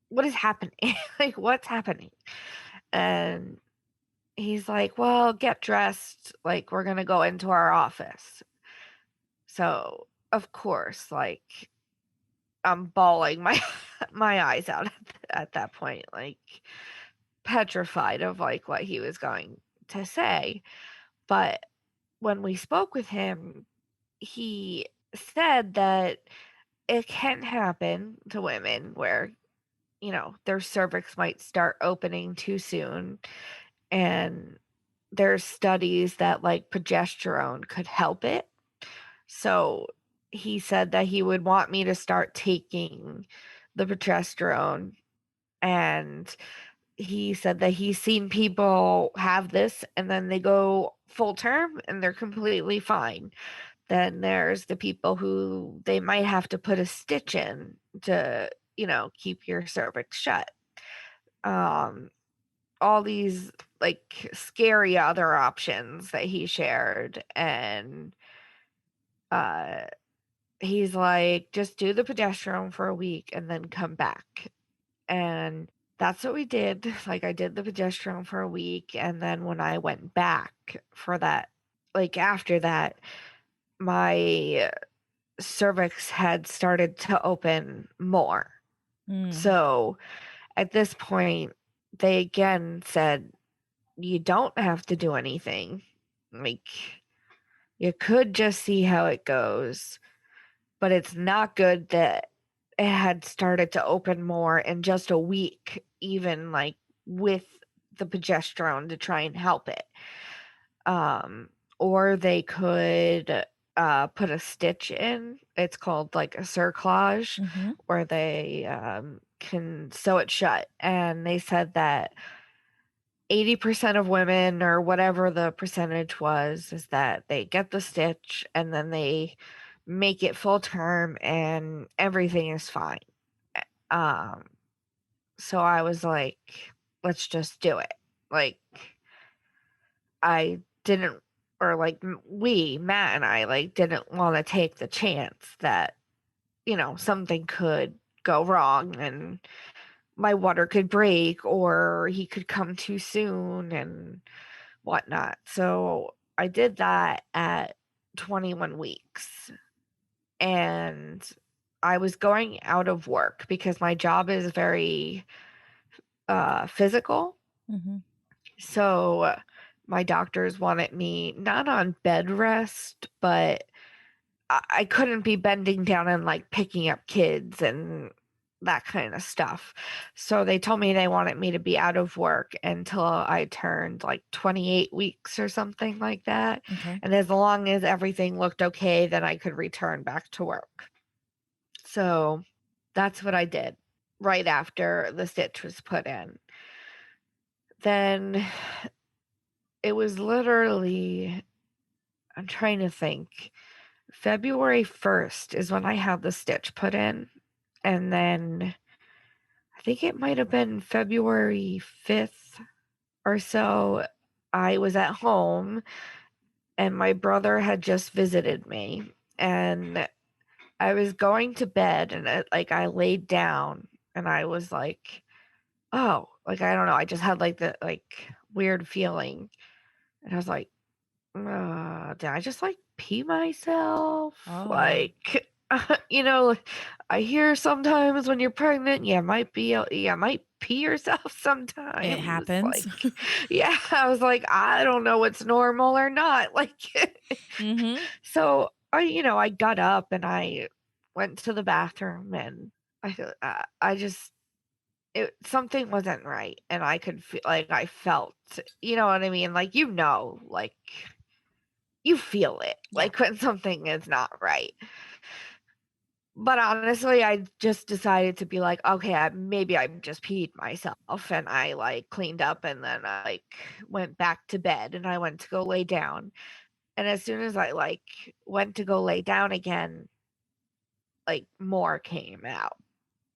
what is happening? Like, what's happening?" And he's like, "Well, get dressed, like, we're gonna go into our office." So, of course, like, I'm bawling my my eyes out at that point, like, petrified of, like, what he was going to say. But when we spoke with him, he said that it can happen to women where, their cervix might start opening too soon, and there's studies that like progesterone could help it. So he said that he would want me to start taking the progesterone, and he said that he's seen people have this and then they go full term and they're completely fine. Then there's the people who they might have to put a stitch in to, keep your cervix shut. All these like scary other options that he shared, and uh he's like, just do the progesterone for a week and then come back. And that's what we did. Like, I did the progesterone for a week, and then when I went back for that, like after that, my cervix had started to open more. So at this point, they again said, you don't have to do anything. Like, you could just see how it goes, but it's not good that it had started to open more in just a week, even like with the progesterone to try and help it. Or they could put a stitch in. It's called like a cerclage, where they can sew it shut. And they said that 80% of women, or whatever the percentage was, is that they get the stitch and then they make it full term and everything is fine. Um, so I was like, let's just do it. Like, I didn't, or like Matt and I, like, didn't want to take the chance that, something could go wrong and my water could break or he could come too soon and whatnot. So I did that at 21 weeks. And I was going out of work because my job is very physical. So my doctors wanted me not on bed rest, but I couldn't be bending down and like picking up kids and that kind of stuff. So they told me they wanted me to be out of work until I turned like 28 weeks or something like that. Okay. And as long as everything looked okay, then I could return back to work. So that's what I did right after the stitch was put in. Then it was literally, I'm trying to think, February 1st is when I had the stitch put in. And then I think it might have been February 5th or so, I was at home and my brother had just visited me. And I was going to bed and I laid down and I was like, oh, like, I don't know. I just had like the weird feeling. And I was like, did I just like pee myself? Oh. Like, I hear sometimes when you're pregnant, you might pee yourself sometimes. It happens. Like, yeah, I was like, I don't know what's normal or not. Like, so I got up and I went to the bathroom and I just something wasn't right, and I could feel like I felt, you know what I mean? Like, like you feel it, Yeah. like when something is not right. But honestly, I just decided to be like, okay, maybe I just peed myself, and I like cleaned up, and then I like went back to bed, and I went to go lay down. And as soon as I like went to go lay down again, like more came out,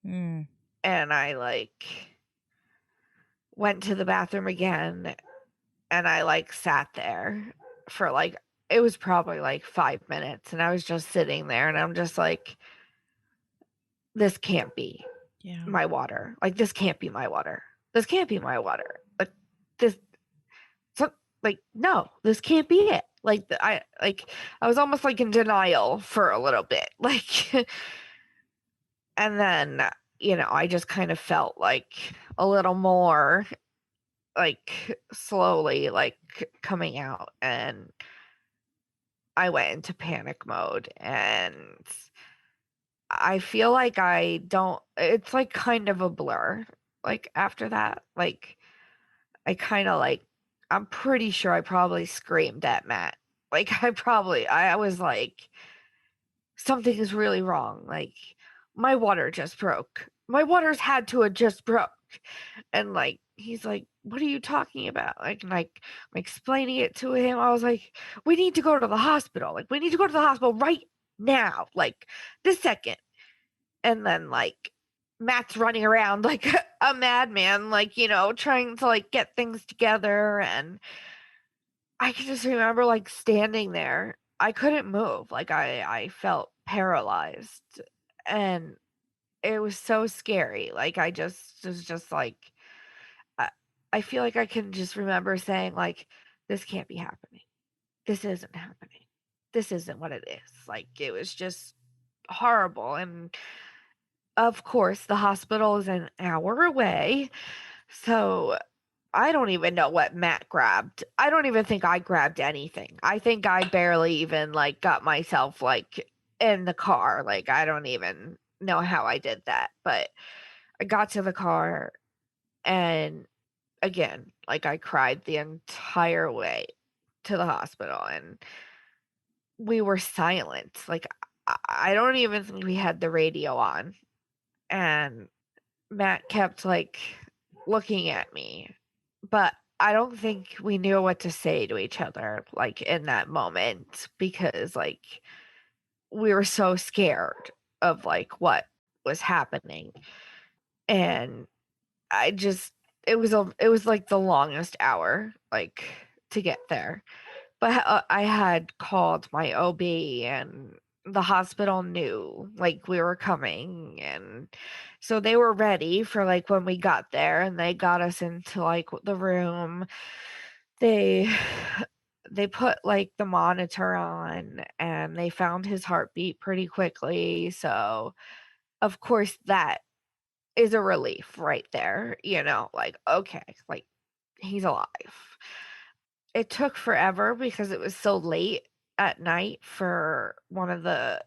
and I like went to the bathroom again, and I like sat there for like, it was probably like 5 minutes, and I was just sitting there, and I'm just like, this can't be my water. Like, this can't be my water. This can't be my water. Like, this, no, this can't be it. Like, I was almost like in denial for a little bit. Like, and then, I just kind of felt like a little more like slowly like coming out, and I went into panic mode, and I feel like it's like kind of a blur. Like after that, like I kind of like I'm pretty sure I probably screamed at Matt. Like, I was like, something is really wrong. Like, my water just broke. My water's had to have just broke. And like, he's like, what are you talking about? Like, I'm explaining it to him. I was like, we need to go to the hospital. Like, we need to go to the hospital right now. Like, this second. And then like Matt's running around like a madman, like, trying to like get things together. And I can just remember like standing there. I couldn't move. Like I felt paralyzed. And it was so scary. Like I just was just like I, I feel like I can just remember saying like, this can't be happening. This isn't happening. This isn't what it is. Like it was just horrible. And of course, the hospital is an hour away, so I don't even know what Matt grabbed. I don't even think I grabbed anything. I think I barely even, like, got myself, like, in the car, like, I don't even know how I did that, but I got to the car, and again, like, I cried the entire way to the hospital, and we were silent, like, I don't even think we had the radio on, and Matt kept, like, looking at me, but I don't think we knew what to say to each other, like, in that moment because, like, we were so scared of, like, what was happening, and I just it was, like, the longest hour, like, to get there. But I had called my OB and the hospital knew like we were coming, and so they were ready for like when we got there, and they got us into like the room. They they put like the monitor on and they found his heartbeat pretty quickly. So of course that is a relief right there, like okay, like he's alive. It took forever because it was so late at night for one of the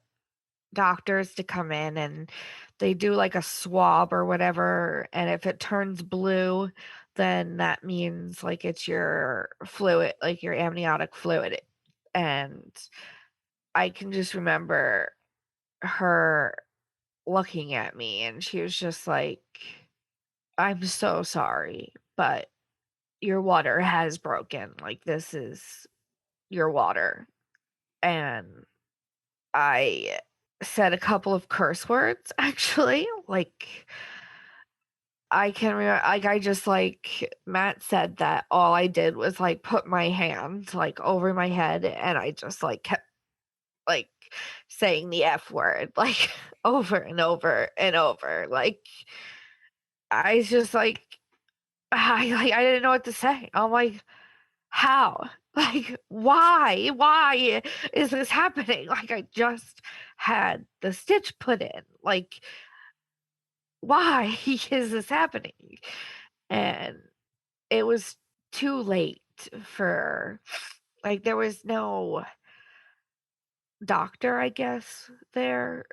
doctors to come in, and they do like a swab or whatever, and if it turns blue, then that means like it's your fluid, like your amniotic fluid. And I can just remember her looking at me and she was just like, I'm so sorry, but your water has broken. Like this is your water. And I said a couple of curse words actually. Like I can remember, like I just like Matt said that all I did was like put my hand like over my head and I just like kept like saying the F word like over and over and over. Like I just I didn't know what to say. I'm like, how? Like, why? Why is this happening? Like, I just had the stitch put in. Like, why is this happening? And it was too late for, like, there was no doctor, I guess, there,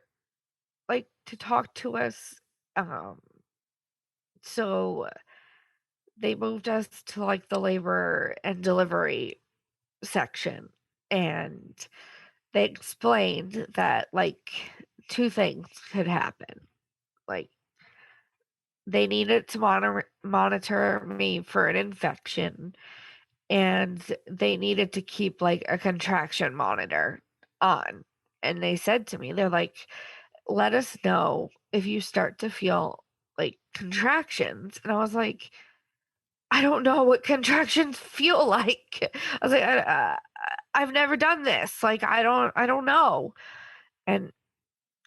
like, to talk to us. Um, so they moved us to, like, the labor and delivery section. And they explained that, like, 2 things could happen. Like, they needed to monitor me for an infection, and they needed to keep, like, a contraction monitor on. And they said to me, they're like, "Let us know if you start to feel, like, contractions." And I was like, "I don't know what contractions feel like." I was like, I've never done this. Like, I don't know." And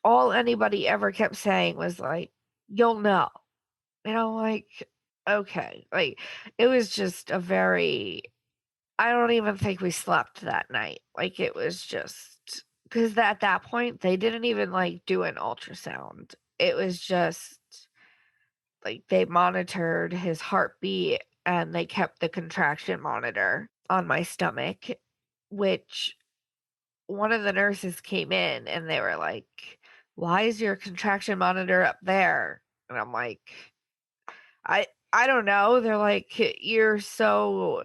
all anybody ever kept saying was like, "You'll know." And I'm like, "Okay." Like, it was just a very I don't even think we slept that night. Like, it was just because at that point, they didn't even, like, do an ultrasound. It was just, like, they monitored his heartbeat, and they kept the contraction monitor on my stomach, which one of the nurses came in and they were like, "Why is your contraction monitor up there?" And I'm like, I don't know. They're like, "You're so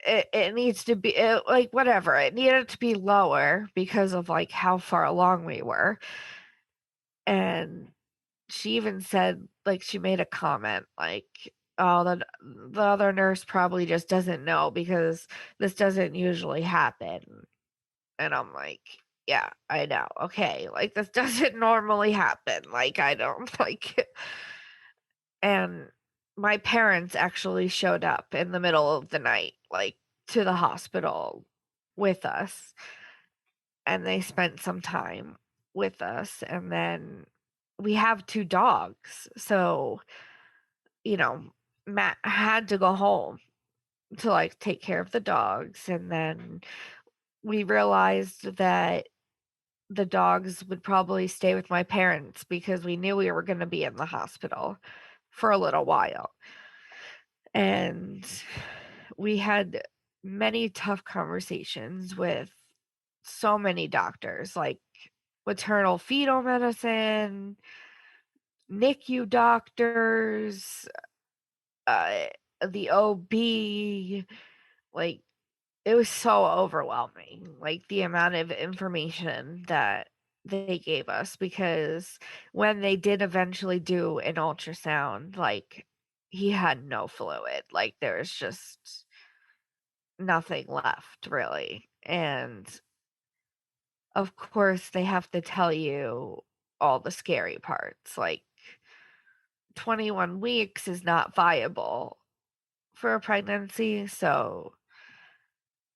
it needs to be like whatever. It needed to be lower because of like how far along we were. And she even said, like, she made a comment like, oh, the other nurse probably just doesn't know because this doesn't usually happen. And I'm like, yeah, I know. Okay, like this doesn't normally happen. Like I don't like. And my parents actually showed up in the middle of the night, like to the hospital with us, and they spent some time with us. And then we have 2 dogs. So, you know, Matt had to go home to like take care of the dogs. And then we realized that the dogs would probably stay with my parents because we knew we were going to be in the hospital for a little while. And we had many tough conversations with so many doctors, like maternal fetal medicine, NICU doctors, uh, the OB. Like, it was so overwhelming, like the amount of information that they gave us, because when they did eventually do an ultrasound, like he had no fluid, like there was just nothing left really. And of course they have to tell you all the scary parts, like 21 weeks is not viable for a pregnancy, so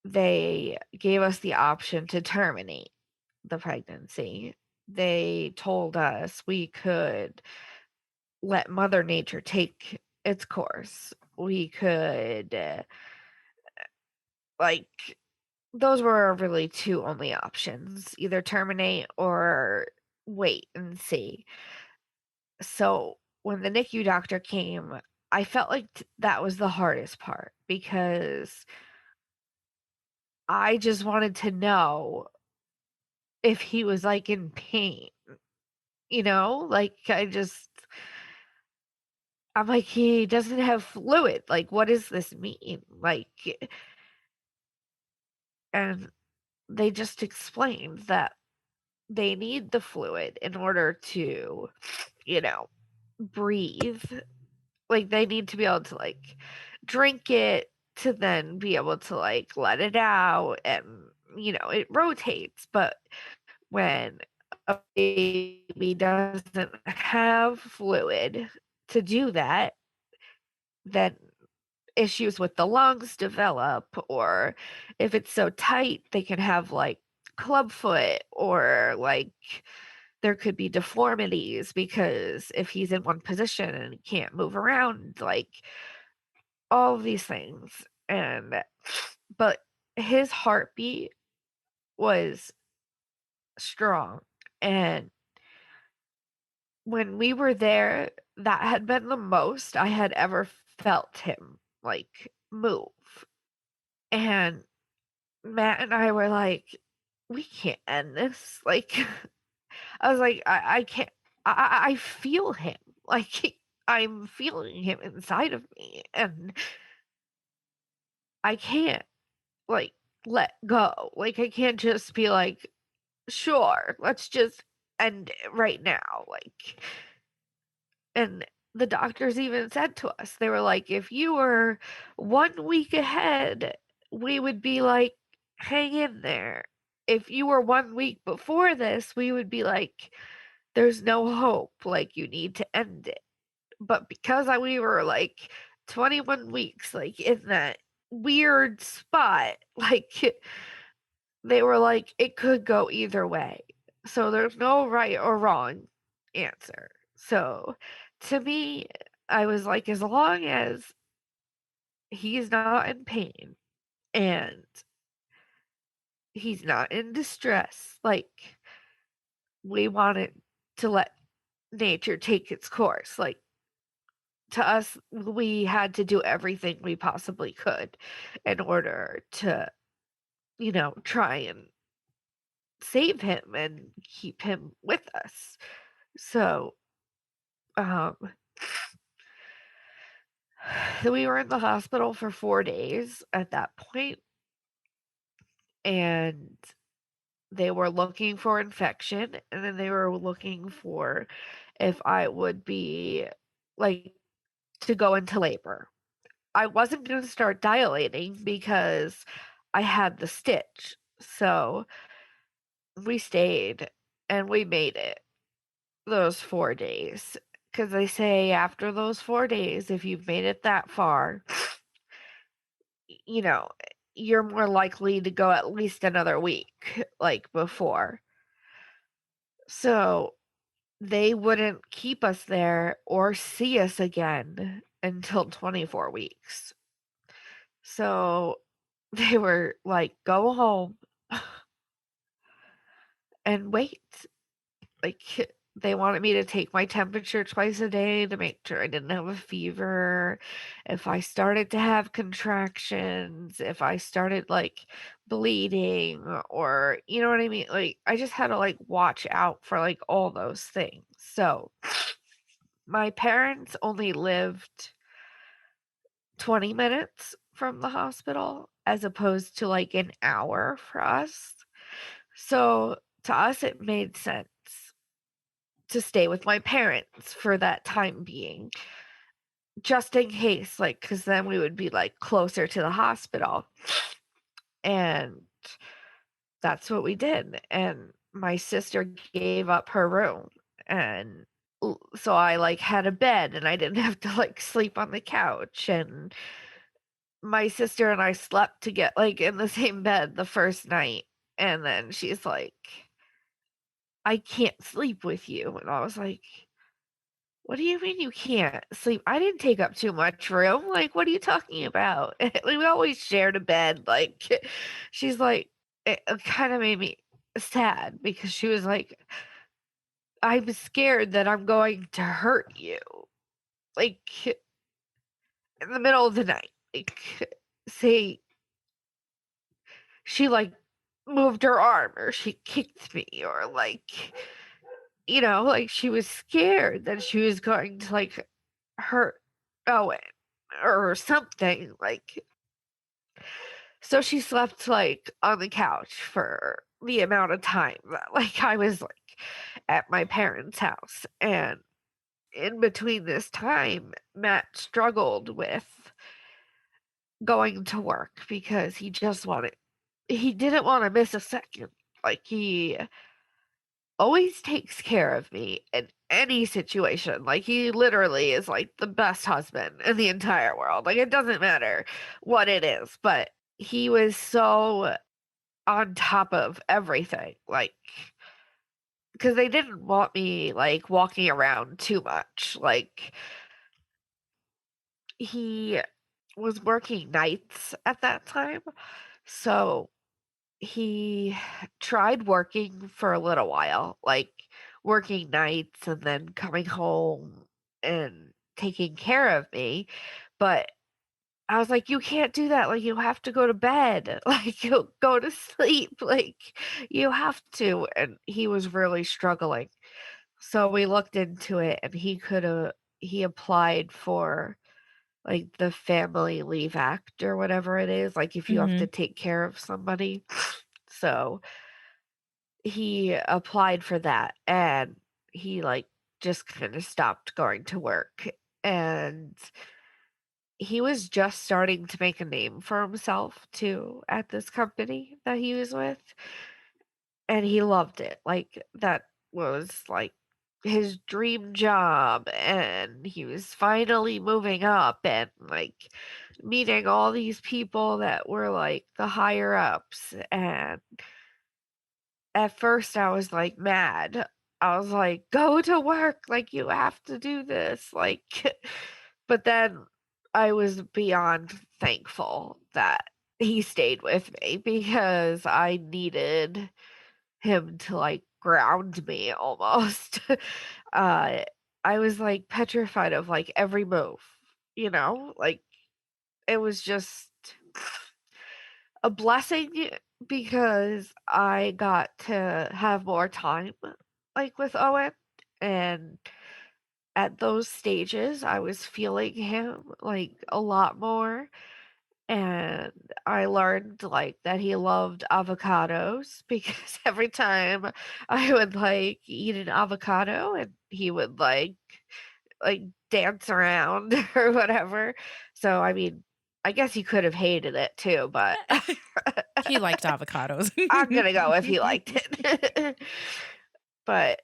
they gave us the option to terminate the pregnancy. They told us we could let Mother Nature take its course. We could, like, those were our really 2 only options, either terminate or wait and see. So when the NICU doctor came, I felt like that was the hardest part because I just wanted to know if he was like in pain, like I'm like, he doesn't have fluid. Like, what does this mean? Like, and they just explained that they need the fluid in order to, you know, breathe. Like, they need to be able to, like, drink it to then be able to, like, let it out. And, it rotates. But when a baby doesn't have fluid to do that, then issues with the lungs develop, or if it's so tight, they can have like clubfoot, or like there could be deformities because if he's in one position and he can't move around, like all of these things. But his heartbeat was strong. And when we were there, that had been the most I had ever felt him like move. And Matt and I were like, we can't end this. Like, I was like, I can't, I feel him. Like, I'm feeling him inside of me. And I can't, like, let go. Like, I can't just be like, sure, let's just end it right now. Like, and the doctors even said to us, they were like, if you were 1 week ahead, we would be like, hang in there. If you were 1 week before this, we would be like, there's no hope. Like, you need to end it. But because we were like 21 weeks, like in that weird spot, like they were like, it could go either way. So there's no right or wrong answer. So to me, I was like, as long as he's not in pain and he's not in distress, like we wanted to let nature take its course. Like to us, we had to do everything we possibly could in order to, try and save him and keep him with us. So, um, we were in the hospital for 4 days at that point, and they were looking for infection, and then they were looking for if I would be, like, to go into labor. I wasn't gonna start dilating because I had the stitch, so we stayed, and we made it those 4 days. Because they say after those 4 days, if you've made it that far, you know, you're more likely to go at least another week, like, before. So, they wouldn't keep us there or see us again until 24 weeks. So, they were like, "Go home and wait." Like, they wanted me to take my temperature twice a day to make sure I didn't have a fever, if I started to have contractions, if I started, like, bleeding or you know what I mean? Like, I just had to, like, watch out for, like, all those things. So, my parents only lived 20 minutes from the hospital as opposed to, like, an hour for us. So, to us, it made sense to stay with my parents for that time being, just in case, like, because then we would be, like, closer to the hospital, and that's what we did, and my sister gave up her room, and so I, like, had a bed, and I didn't have to, like, sleep on the couch, and my sister and I slept to get like, in the same bed the first night, and then she's like, "I can't sleep with you," and I was like, "What do you mean you can't sleep? I didn't take up too much room, like, what are you talking about?" Like, we always shared a bed, like, she's like it kinda made me sad because she was like, "I'm scared that I'm going to hurt you," like, in the middle of the night, like, say she, like, moved her arm or she kicked me or, like, like, she was scared that she was going to, like, hurt Owen or something, like so she slept, like, on the couch for the amount of time that, like, I was, like, at my parents' house, and in between this time, Matt struggled with going to work because he didn't wanna miss a second, like, he always takes care of me in any situation. Like, he literally is, like, the best husband in the entire world. Like, it doesn't matter what it is, but he was so on top of everything, like, because they didn't want me, like, walking around too much. Like, he was working nights at that time, so he tried working for a little while, like working nights and then coming home and taking care of me, but I was like, "You can't do that, like, you have to go to bed, like, you go to sleep, like, you have to," and he was really struggling. So we looked into it and he applied for, like, the Family Leave Act or whatever it is, like, if you have to Mhm. take care of somebody. So he applied for that and he like just kind of stopped going to work and he was just starting to make a name for himself too at this company that he was with and he loved it like that was like his dream job and he was finally moving up and like meeting all these people that were like the higher ups and at first, I was, like, mad. I was like, "Go to work, like, you have to do this," like but then I was beyond thankful that he stayed with me because I needed him to, like, ground me almost. Uh, I was, like, petrified of, like, every move, Like, it was just a blessing because I got to have more time, like, with Owen, and at those stages, I was feeling him, like, a lot more, and I learned, like, that he loved avocados because every time I would, like, eat an avocado and he would, like, dance around or whatever. So, I mean, I guess he could have hated it too, but He liked avocados. I'm gonna go if he liked it. But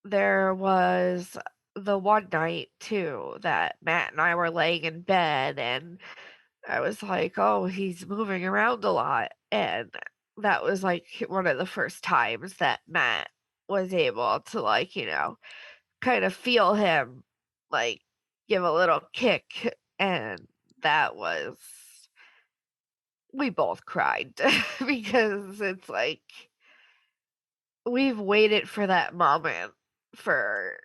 there was the one night too that Matt and I were laying in bed and I was like, "Oh, he's moving around a lot." And that was like one of the first times that Matt was able to like, kind of feel him like give a little kick and that was we both cried because it's like we've waited for that moment for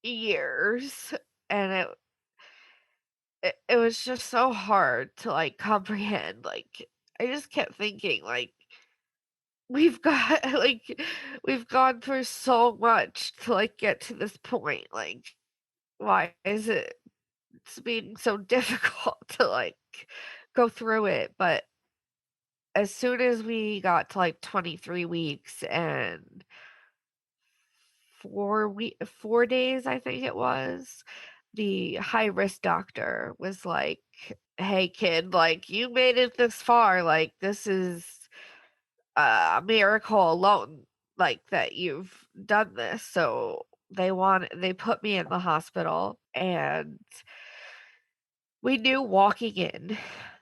years and it was just so hard to like comprehend like I just kept thinking like we've got like we've gone through so much to like get to this point like why is it's being so difficult to like go through it but as soon as we got to like 23 weeks and 4 days, I think it was, the high risk doctor was like, "Hey, kid, like, you made it this far, like, this is a miracle alone, like, that you've done this." So, they put me in the hospital, and we knew walking in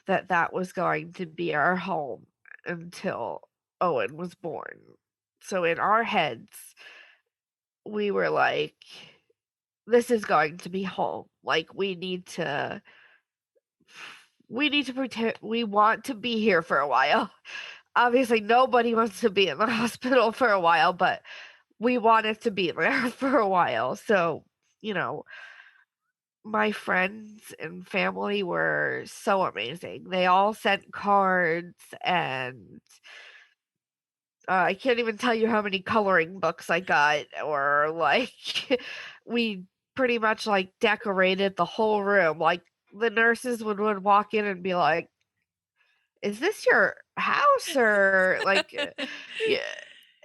that that was going to be our home until Owen was born. So, in our heads, we were like this is going to be home. Like we need to pretend we want to be here for a while. Obviously, nobody wants to be in the hospital for a while, but we wanted to be there for a while. So, you know, my friends and family were so amazing. They all sent cards and I can't even tell you how many coloring books I got or, like, we pretty much, like, decorated the whole room, like, the nurses would walk in and be like, "Is this your house?" Or, like, yeah,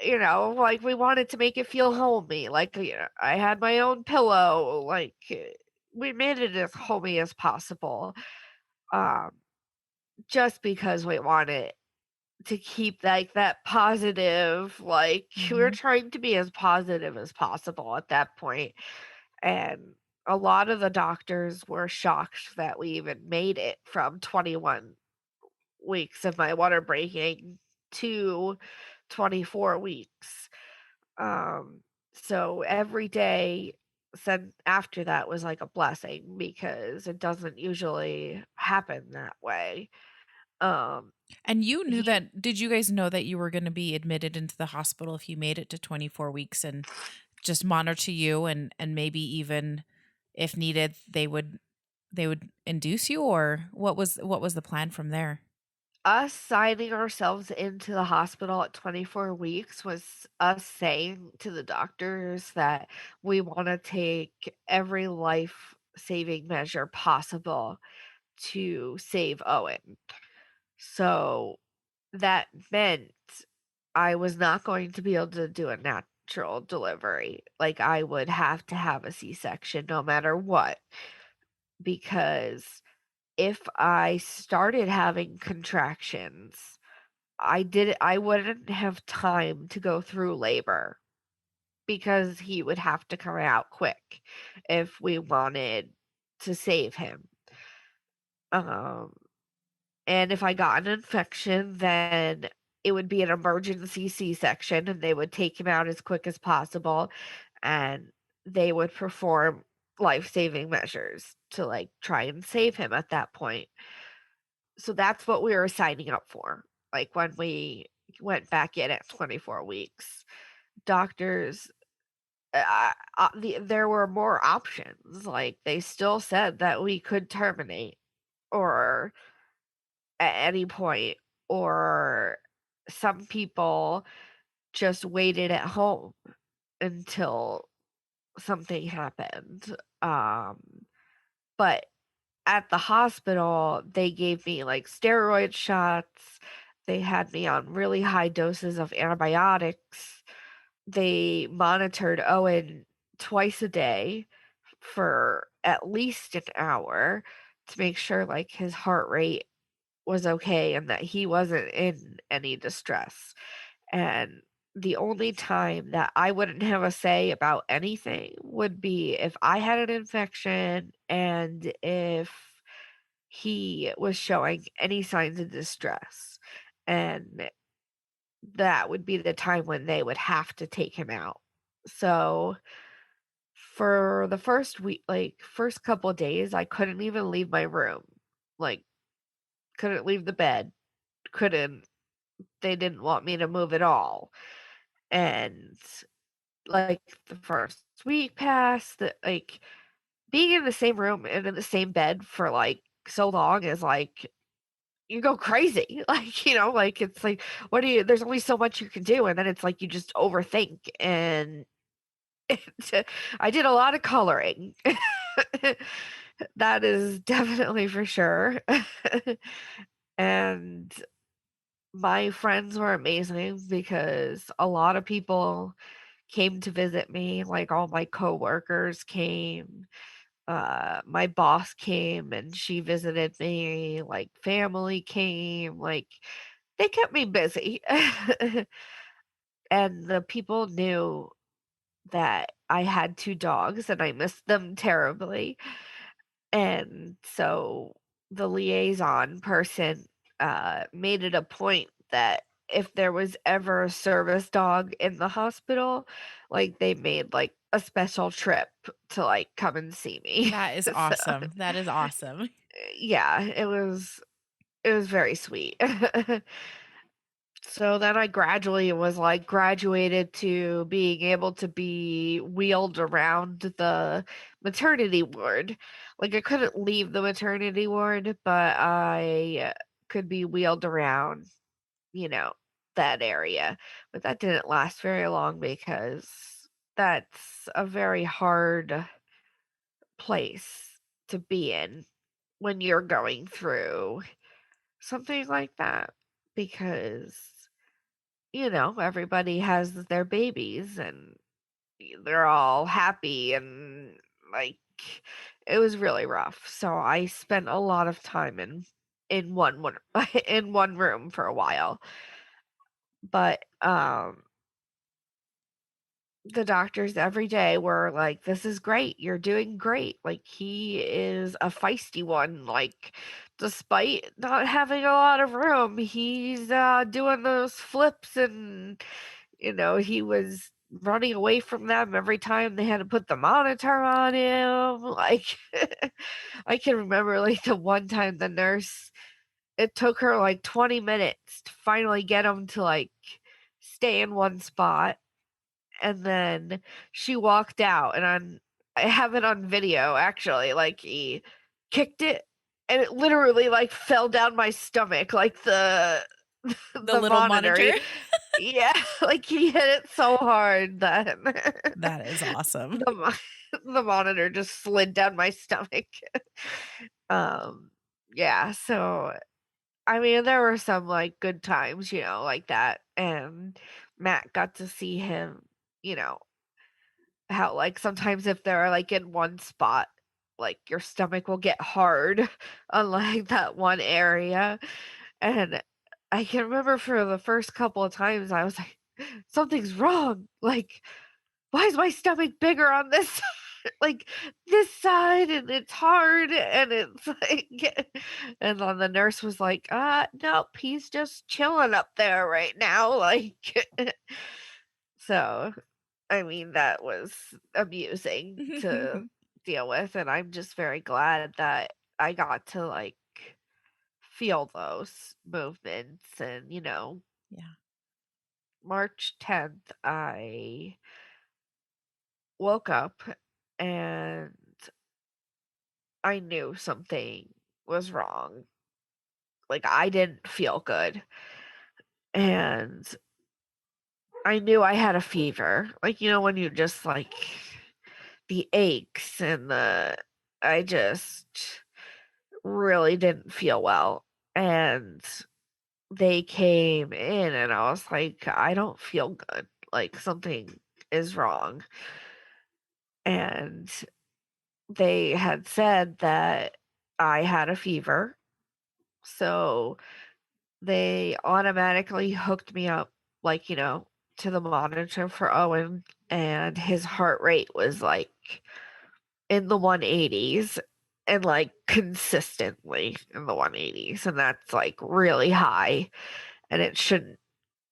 like, we wanted to make it feel homey, like, I had my own pillow, like, we made it as homey as possible, um, just because we wanted to keep, like, that positive, like, we're Mhm. trying to be as positive as possible at that point, and a lot of the doctors were shocked that we even made it from 21 weeks of my water breaking to 24 weeks, um, so every day said after that was like a blessing because it doesn't usually happen that way, um, And you knew he that did you guys know that you were gonna be admitted into the hospital if you made it to 24 weeks and just monitor you and maybe even if needed, they would induce you, or what was the plan from there? Us signing ourselves into the hospital at 24 weeks was us saying to the doctors that we wanna take every life-saving measure possible to save Owen. So, that meant I was not going to be able to do a natural delivery, like, I would have to have a C-section no matter what, because if I started having contractions I wouldn't have time to go through labor because he would have to come out quick if we wanted to save him. Um, and if I got an infection, then it would be an emergency C-section and they would take him out as quick as possible and they would perform life-saving measures to like try and save him at that point. So that's what we were signing up for. Like when we went back in at 24 weeks, doctors, there were more options. Like they still said that we could terminate or at any point, or some people just waited at home until something happened. But at the hospital, they gave me like steroid shots. They had me on really high doses of antibiotics. They monitored Owen twice a day for at least an hour to make sure like his heart rate was okay and that he wasn't in any distress. And the only time that I wouldn't have a say about anything would be if I had an infection and if he was showing any signs of distress. And that would be the time when they would have to take him out. So for the first week, like first couple days, I couldn't even leave my room. Like couldn't leave the bed. Couldn't They didn't want me to move at all. And like the first week passed, like being in the same room and in the same bed for like so long is like you go crazy. Like, like it's like what do you there's only so much you can do and then it's like you just overthink and I did a lot of coloring. That is definitely for sure. And my friends were amazing because a lot of people came to visit me, like all my coworkers came. My boss came and she visited me, like family came, like they kept me busy. And the people knew that I had 2 dogs and I missed them terribly. And so the liaison person, made it a point that if there was ever a service dog in the hospital, like, they made, like, a special trip to, like, come and see me. That is So, awesome. That is awesome. yeah, it was very sweet. So then I gradually was, like, graduated to being able to be wheeled around the maternity ward. Like, I couldn't leave the maternity ward, but I could be wheeled around, you know, that area. But that didn't last very long because that's a very hard place to be in when you're going through something like that because everybody has their babies and they're all happy and like it was really rough. So I spent a lot of time in one in one room for a while. But the doctors every day were like, "This is great. You're doing great." Like he is a feisty one. Like despite not having a lot of room, he's doing those flips and he was running away from them every time they had to put the monitor on him. Like, I can remember, like, the one time the nurse, it took her like 20 minutes to finally get him to like stay in one spot. And then she walked out, and I have it on video actually. Like, he kicked it, and it literally like fell down my stomach, like The the little monitor. monitor. Yeah, like he hit it so hard that That is awesome. the the monitor just slid down my stomach. Um, yeah, so I mean, there were some like good times, like that, and Matt got to see him, you know, how like sometimes if they're like in one spot, like your stomach will get hard on like that one area, and I can remember for the first couple of times I was like, something's wrong. Like, why is my stomach bigger on this like this side and it's hard and it's like and then the nurse was like, nope, he's just chilling up there right now. Like so I mean that was amusing to deal with and I'm just very glad that I got to like feel those movements and Yeah. March 10th, I woke up and I knew something was wrong. Like, I didn't feel good. And I knew I had a fever. Like, when you just like the aches and I just really didn't feel well. And they came in and I was like, I don't feel good. Like something is wrong. And they had said that I had a fever. So they automatically hooked me up, like, to the monitor for Owen. And his heart rate was like in the 180s and like consistently in the 180s. And that's like really high. And it shouldn't,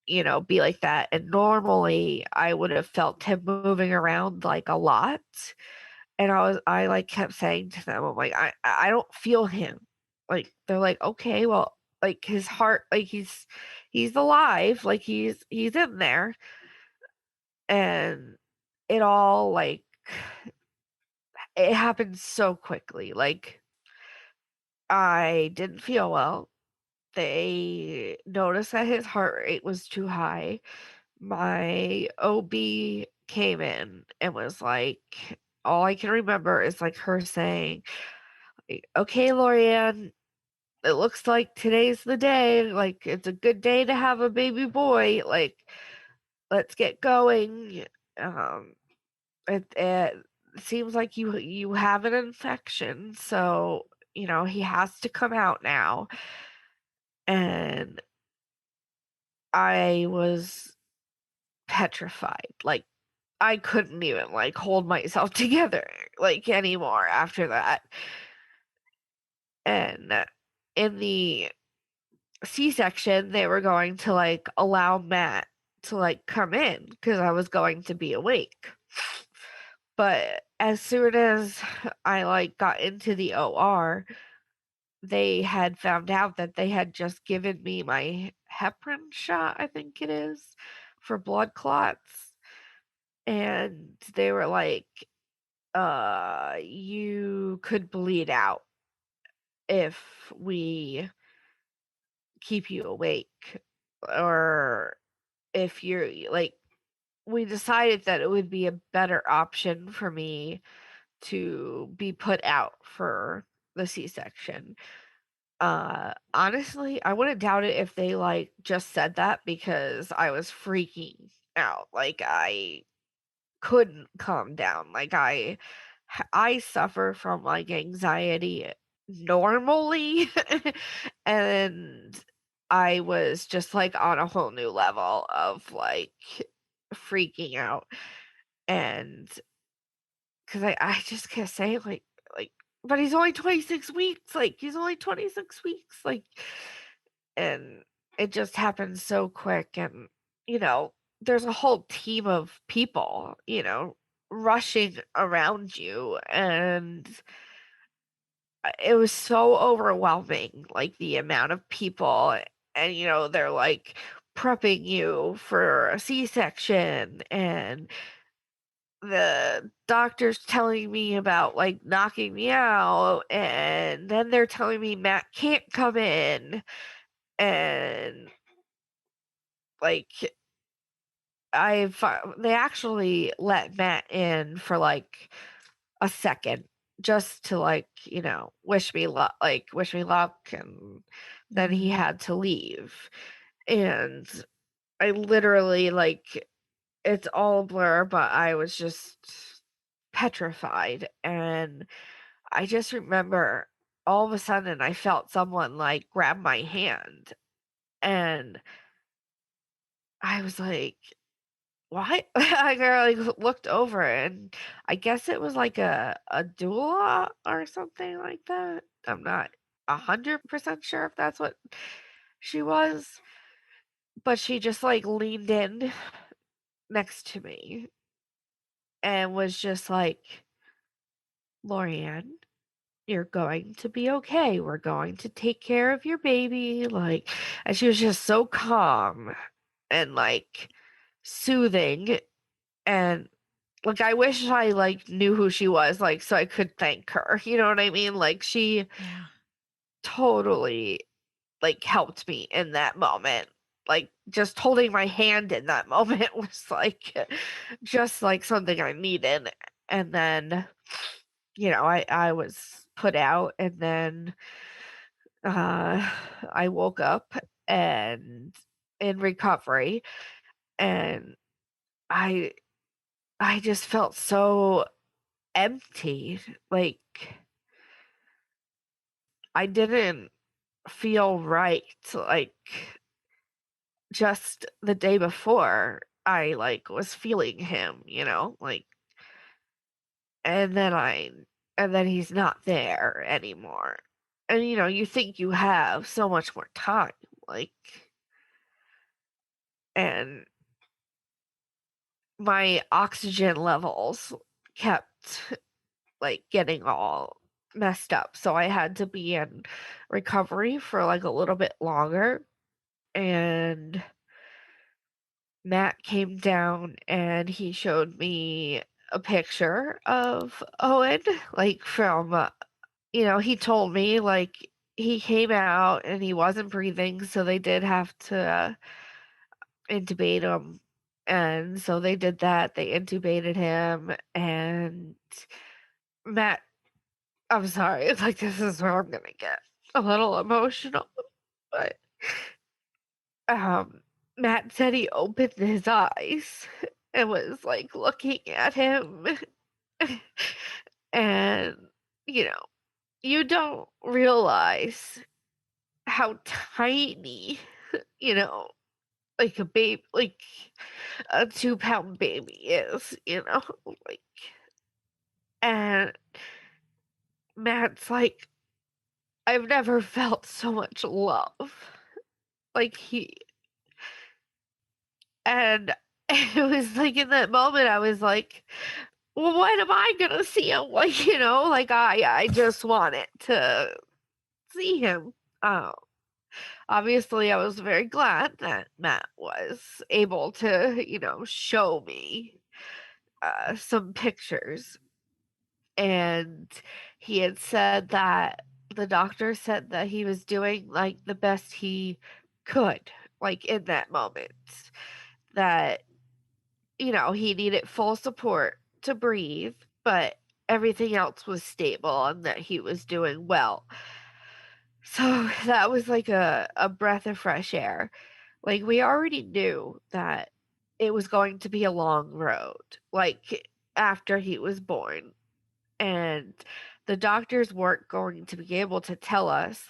be like that. And normally I would have felt him moving around like a lot. And I like kept saying to them, I'm like, I don't feel him. Like they're like, okay, well, like his heart, like he's alive, like he's in there. And it all like it happened so quickly. Like I didn't feel well. They noticed that his heart rate was too high. My OB came in and was like, all I can remember is like her saying, okay, Lorianne, it looks like today's the day. Like, it's a good day to have a baby boy. Like, let's get going. Um, it seems like you have an infection, so he has to come out now. And I was petrified. Like, I couldn't even like hold myself together like anymore after that. And in the C-section, they were going to like allow Matt to like come in because I was going to be awake. But as soon as I like got into the OR, they had found out that they had just given me my heparin shot, I think it is, for blood clots. And they were like, you could bleed out if we keep you awake, or if you're like, we decided that it would be a better option for me to be put out for the C-section. Honestly, I wouldn't doubt it if they like just said that because I was freaking out. Like I couldn't calm down. Like I suffer from like anxiety normally and I was just like on a whole new level of like freaking out. And because I just kept saying like but he's only 26 weeks, like he's only 26 weeks, like, and it just happened so quick. And there's a whole team of people rushing around you. And it was so overwhelming, like the amount of people. And they're like prepping you for a C-section, and the doctor's telling me about like knocking me out, and then they're telling me Matt can't come in. And like they actually let Matt in for like a second just to like wish me luck, and then he Mhm. had to leave. And I literally like it's all a blur, but I was just petrified. And I just remember all of a sudden I felt someone like grab my hand, and I was like, "What?" I like looked over, and I guess it was like a doula or something like that. I'm not 100% sure if that's what she was, but she just like leaned in next to me and was just like, "Lorianne, you're going to be okay. We're going to take care of your baby." Like, and she was just so calm and like soothing. And like I wish I like knew who she was, like so I could thank her. You know what I mean? Like she Yeah. totally like helped me in that moment. Like just holding my hand in that moment was like just like something I needed. And then, I was put out, and then I woke up and in recovery, and I I just felt so empty. Like I didn't feel right. Like just the day before I was feeling him, and then he's not there anymore. And you think you have so much more time, like and my oxygen levels kept getting all messed up. So I had to be in recovery for like a little bit longer. And Matt came down and he showed me a picture of Owen, from, he told me he came out and he wasn't breathing. So they did have to intubate him. And so they did that. They intubated him. And Matt, I'm sorry, this is where I'm gonna get a little emotional, but, um, Matt said he opened his eyes and was, looking at him, and, you know, you don't realize how tiny, you know, a 2-pound baby is, like and Matt's like, "I've never felt so much love." Like, he and it was, in that moment, I was like, "Well, when am I gonna see him?" I just wanted to see him. Oh, obviously, I was very glad that Matt was able to, show me, some pictures, and he had said that the doctor said that he was doing, the best he could, in that moment. That, he needed full support to breathe, but everything else was stable and that he was doing well. So that was like a breath of fresh air. We already knew that it was going to be a long road, after he was born. And the doctors weren't going to be able to tell us,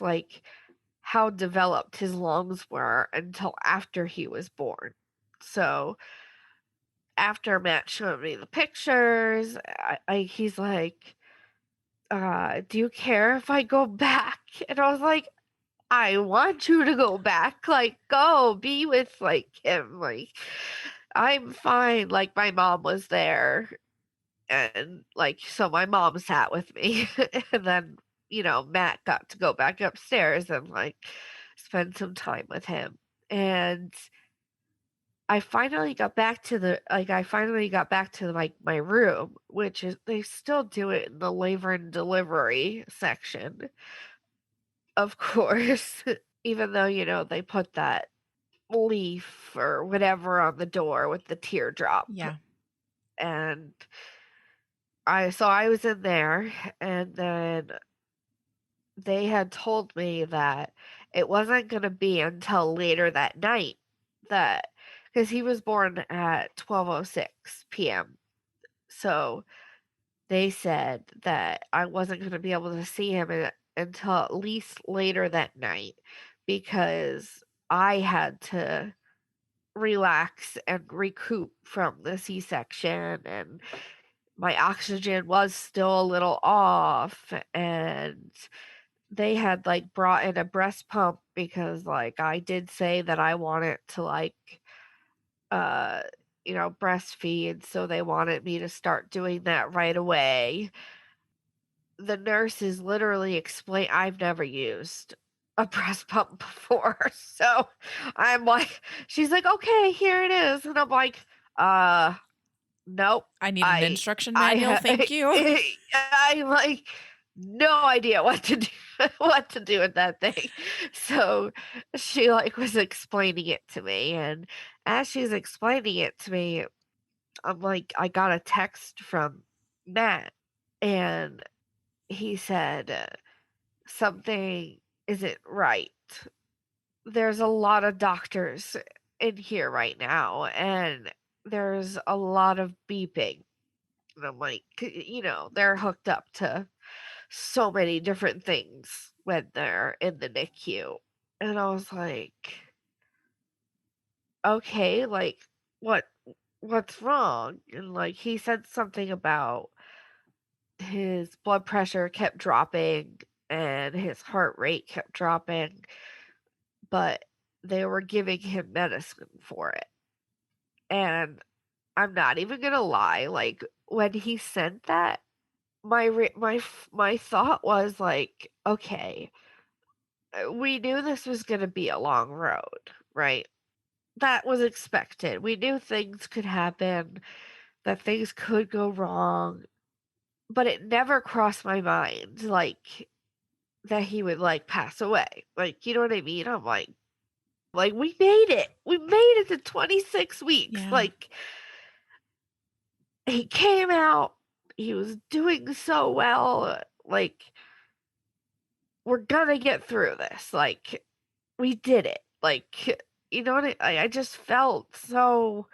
how developed his lungs were until after he was born. So after Matt showed me the pictures, he's like, "Do you care if I go back?" And I was like, "I want you to go back. Go be with him. I'm fine." My mom was there, and so my mom sat with me, and then Matt got to go back upstairs and spend some time with him, and I finally got back to, my room, which is they still do it in the labor and delivery section, of course, even though, they put that leaf or whatever on the door with the teardrop, Yeah. and I was in there, and then they had told me that it wasn't gonna be until later that night that because he was born at 12:06 PM. So they said that I wasn't gonna be able to see him until at least later that night because I had to relax and recoup from the C-section, and my oxygen was still a little off, and they had, brought in a breast pump because, I did say that I wanted to, uh, breastfeed, so they wanted me to start doing that right away. The nurses literally explain I've never used a breast pump before, so I'm like she's like, "Okay, here it is," and I'm like, "Uh, nope. I need an I instruction I manual. ha Thank you. I, no idea what to do what to do with that thing." So, she, was explaining it to me, and as she's explaining it to me, I'm like I got a text from Matt, and he said something isn't right. There's a lot of doctors in here right now, and there's a lot of beeping. And I'm like, they're hooked up to so many different things when they're in the NICU. And I was like, okay, like what what's wrong? And like he said something about his blood pressure kept dropping and his heart rate kept dropping, but they were giving him medicine for it. And I'm not even gonna lie, like when he said that, my thought was like, okay, we knew this was gonna be a long road, right? That was expected. We knew things could happen, that things could go wrong, but it never crossed my mind, like, that he would, like, pass away. Like, you know what I mean? I'm like, we made it. We made it to 26 weeks. Yeah. Like, he came out, he was doing so well. Like, we're gonna get through this. Like, we did it. Like, you know what I just felt so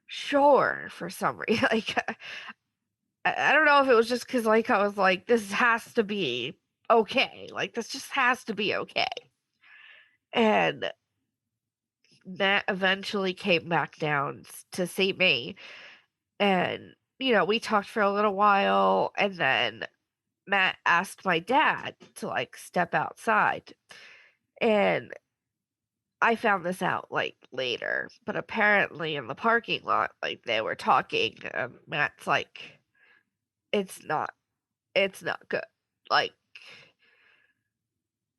sure for some reason. Like, I don't know if it was just because, like, I was like, "This has to be okay, like, this just has to be okay." And Matt eventually came back down to see me, and, we talked for a little while, and then Matt asked my dad to, like, step outside, and I found this out, like, later, but apparently in the parking lot, like, they were talking, and Matt's like, "It's not it's not good." Like,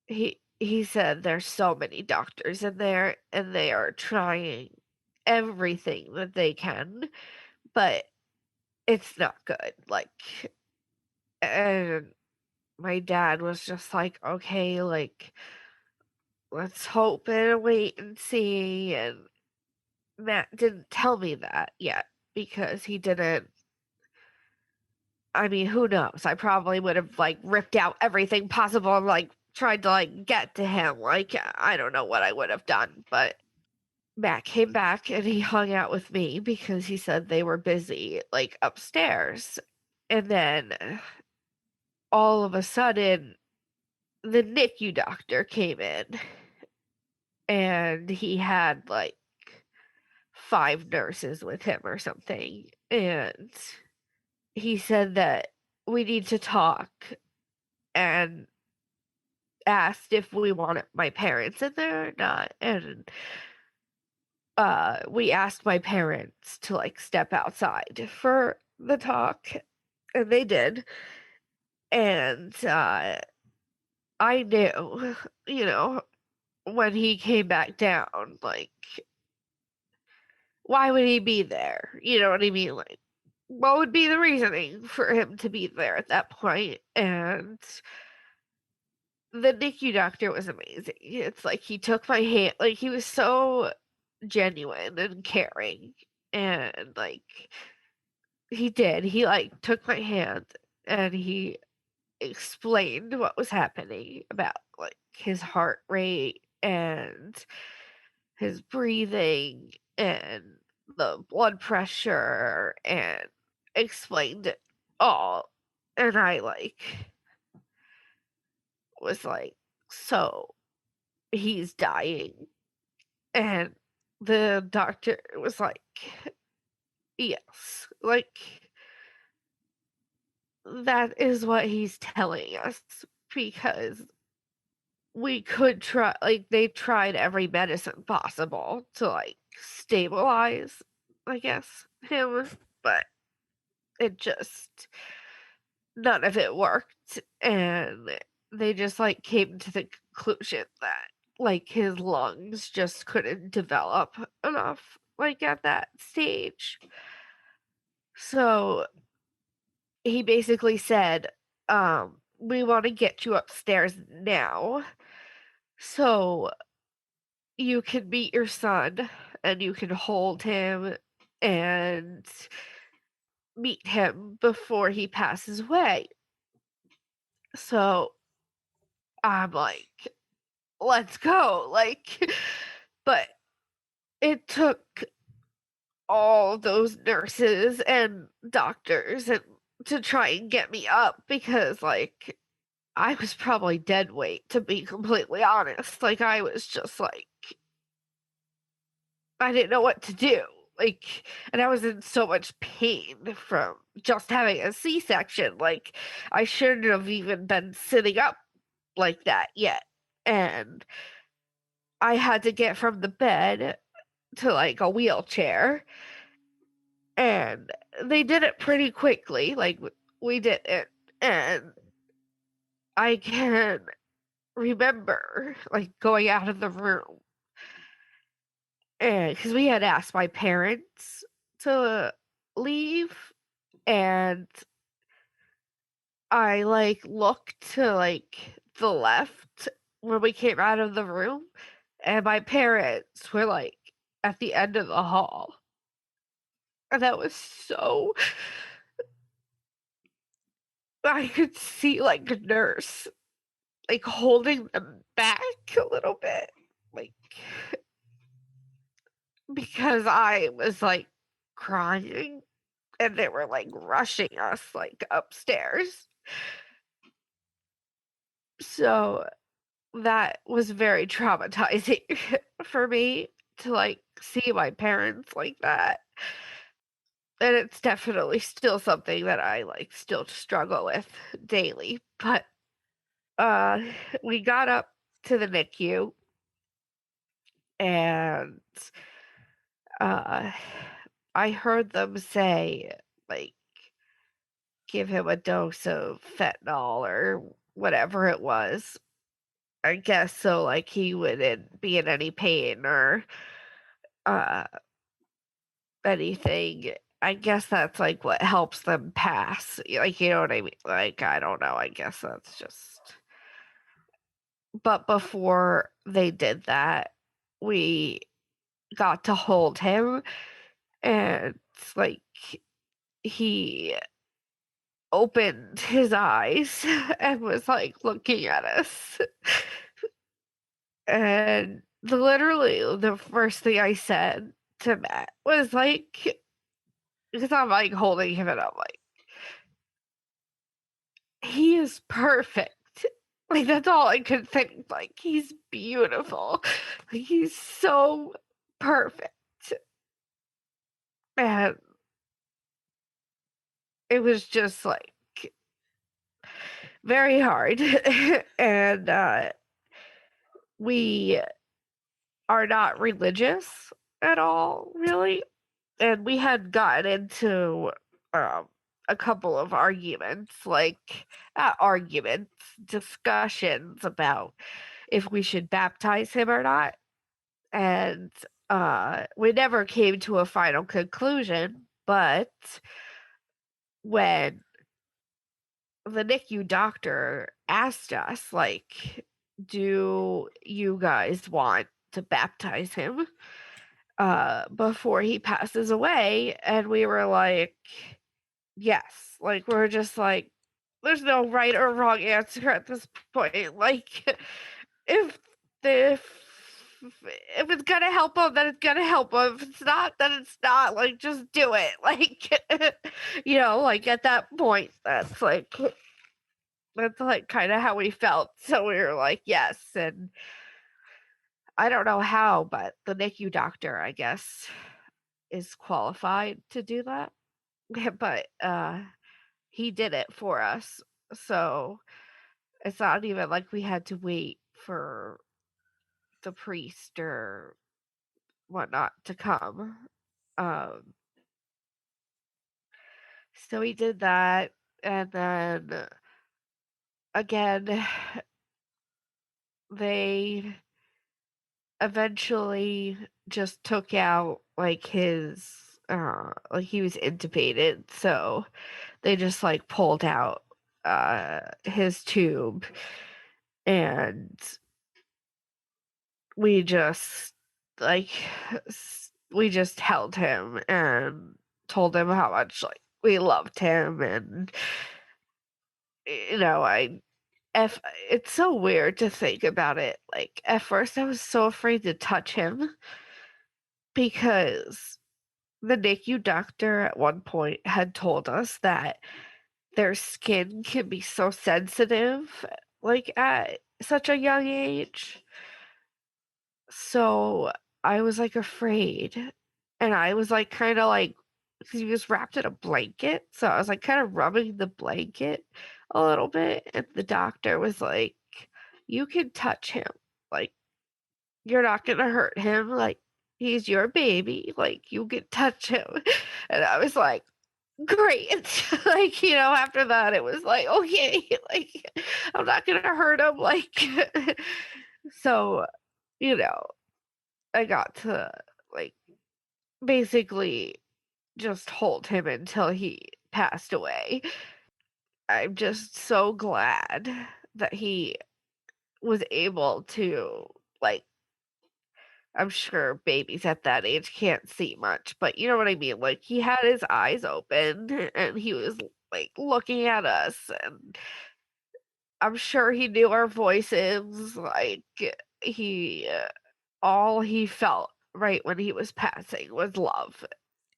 he said there's so many doctors in there, and they are trying everything that they can, but it's not good, like, and my dad was just like, "Okay, like, let's hope and wait and see," and Matt didn't tell me that yet because he didn't. I mean, who knows? I probably would have, like, ripped out everything possible and, like, tried to, like, get to him, like, I don't know what I would have done, but Matt came back and he hung out with me because he said they were busy, like, upstairs, and then all of a sudden, the NICU doctor came in, and he had, like, 5 nurses with him or something, and he said that we need to talk and asked if we wanted my parents in there or not, and, we asked my parents to, like, step outside for the talk, and they did, and, I knew, you know, when he came back down, like, why would he be there? You know what I mean? Like, what would be the reasoning for him to be there at that point? And the NICU doctor was amazing. It's like he took my hand, like, he was so genuine and caring, and, like, he did. He, like, took my hand, and he explained what was happening about, like, his heart rate and his breathing and the blood pressure and explained it all. And I, like, was like, "So he's dying?" And the doctor was like, "Yes." Like, that is what he's telling us because we could try, like, they tried every medicine possible to, like, stabilize, I guess, him, but it just none of it worked, and they just, like, came to the conclusion that, like, his lungs just couldn't develop enough, like, at that stage. So, he basically said, "We wanna get you upstairs now so you can meet your son, and you can hold him, and meet him before he passes away. So I'm like, let's go. Like, but it took all those nurses and doctors and to try and get me up because like I was probably dead weight, to be completely honest. Like I was just like I didn't know what to do. Like, and I was in so much pain from just having a C-section. Like, I shouldn't have even been sitting up like that yet. And I had to get from the bed to like a wheelchair. And they did it pretty quickly. Like, we did it. And I can remember like going out of the room. And because we had asked my parents to leave, and I, like, looked to, like, the left when we came out of the room, and my parents were, like, at the end of the hall, and that was so I could see, like, a nurse, like, holding them back a little bit, like, because I was, like, crying, and they were, like, rushing us, like, upstairs. So that was very traumatizing for me to, like, see my parents like that, and it's definitely still something that I, like, still struggle with daily, but, uh, we got up to the NICU, and, uh, I heard them say, like, "Give him a dose of fentanyl," or whatever it was, I guess so, like, he wouldn't be in any pain or, uh anything. I guess that's, like, what helps them pass, like, you know what I mean? Like, I don't know, I guess that's just but before they did that, we got to hold him, and, like, he opened his eyes and was, like, looking at us, and literally, the first thing I said to Matt was, like because I'm, like, holding him, and I'm like he is perfect. Like, that's all I could think, like, he's beautiful. Like, he's so perfect, and it was just, like, very hard, and, we are not religious at all, really, and we had gotten into, um, a couple of arguments, like not arguments, discussions about if we should baptize him or not. And we never came to a final conclusion, but when the NICU doctor asked us, like, do you guys want to baptize him before he passes away? And we were like, yes. Like, we're just like, there's no right or wrong answer at this point. Like, if if if it's gonna help him, then it's gonna help him. If it's not, then it's not. Like, just do it. Like, like at that point, that's like kind of how we felt. So we were like, yes. And I don't know how, but the NICU doctor, I guess, is qualified to do that. But he did it for us. So it's not even like we had to wait for the priest or whatnot to come. Um, so he did that, and then again, they eventually just took out like like he was intubated, so they just like pulled out his tube, and we just like we just held him and told him how much like we loved him, and, you know, I if it's so weird to think about it, like, at first, I was so afraid to touch him because the NICU doctor at one point had told us that their skin can be so sensitive, like, at such a young age. So, I was, like, afraid, and I was, like, kinda, like, because he was wrapped in a blanket, so I was, like, kinda rubbing the blanket a little bit, and the doctor was like, "You can touch him, like, you're not gonna hurt him, like, he's your baby, like, you can touch him." And I was like, "Great." Like, after that, it was like, "Okay, like, I'm not gonna hurt him," like, so, you know, I got to, like, basically just hold him until he passed away. I'm just so glad that he was able to, like, I'm sure babies at that age can't see much, but you know what I mean? Like, he had his eyes open and he was, like, looking at us, and I'm sure he knew our voices, like, he all he felt right when he was passing was love,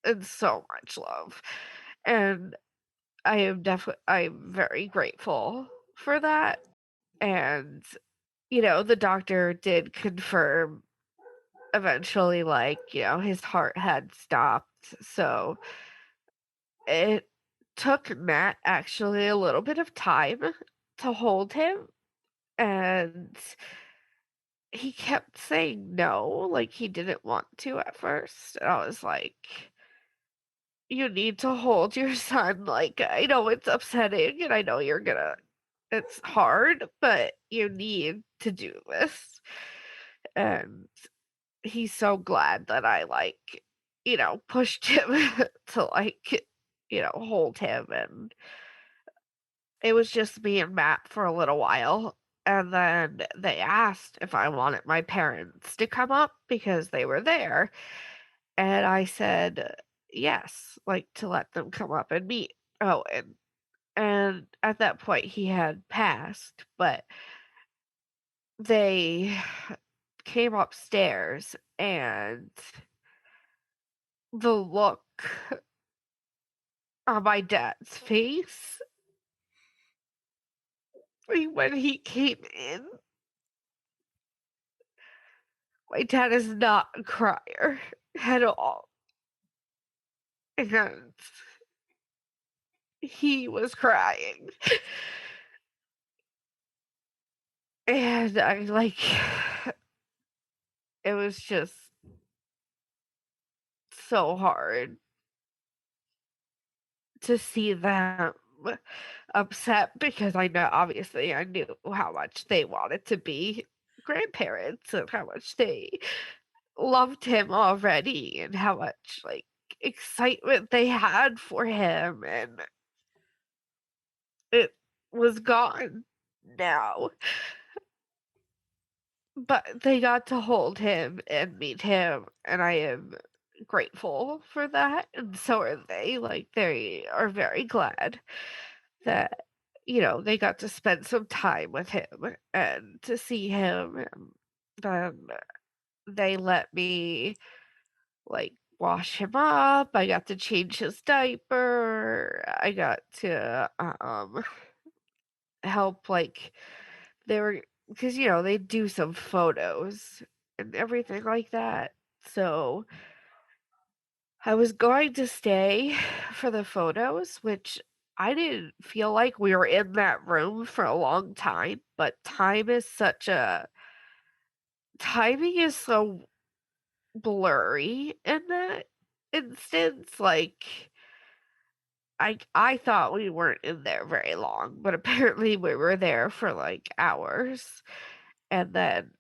and so much love, and I'm very grateful for that, and, the doctor did confirm eventually, like, his heart had stopped, so it took Matt actually a little bit of time to hold him, and he kept saying no, like, he didn't want to at first, and I was like, "You need to hold your son, like, I know it's upsetting, and I know it's hard, but you need to do this," and he's so glad that I, like, pushed him to, like, hold him, and it was just me and Matt for a little while, and then they asked if I wanted my parents to come up because they were there, and I said yes, like, to let them come up and meet Owen, and at that point, he had passed, but they came upstairs, and the look on my dad's face, like, when he came in, my dad is not a crier at all, and he was crying, and I, like it was just so hard to see them upset because I knew how much they wanted to be grandparents and how much they loved him already and how much, like, excitement they had for him, and it was gone now, but they got to hold him and meet him, and I am grateful for that, and so are they, like, they are very glad that, they got to spend some time with him and to see him, and then they let me, like, wash him up, I got to change his diaper, I got to, help, like they were because, they do some photos and everything like that, so I was going to stay for the photos, which I didn't feel like we were in that room for a long time, but timing is so blurry in that instance, like, I thought we weren't in there very long, but apparently we were there for, like, hours, and then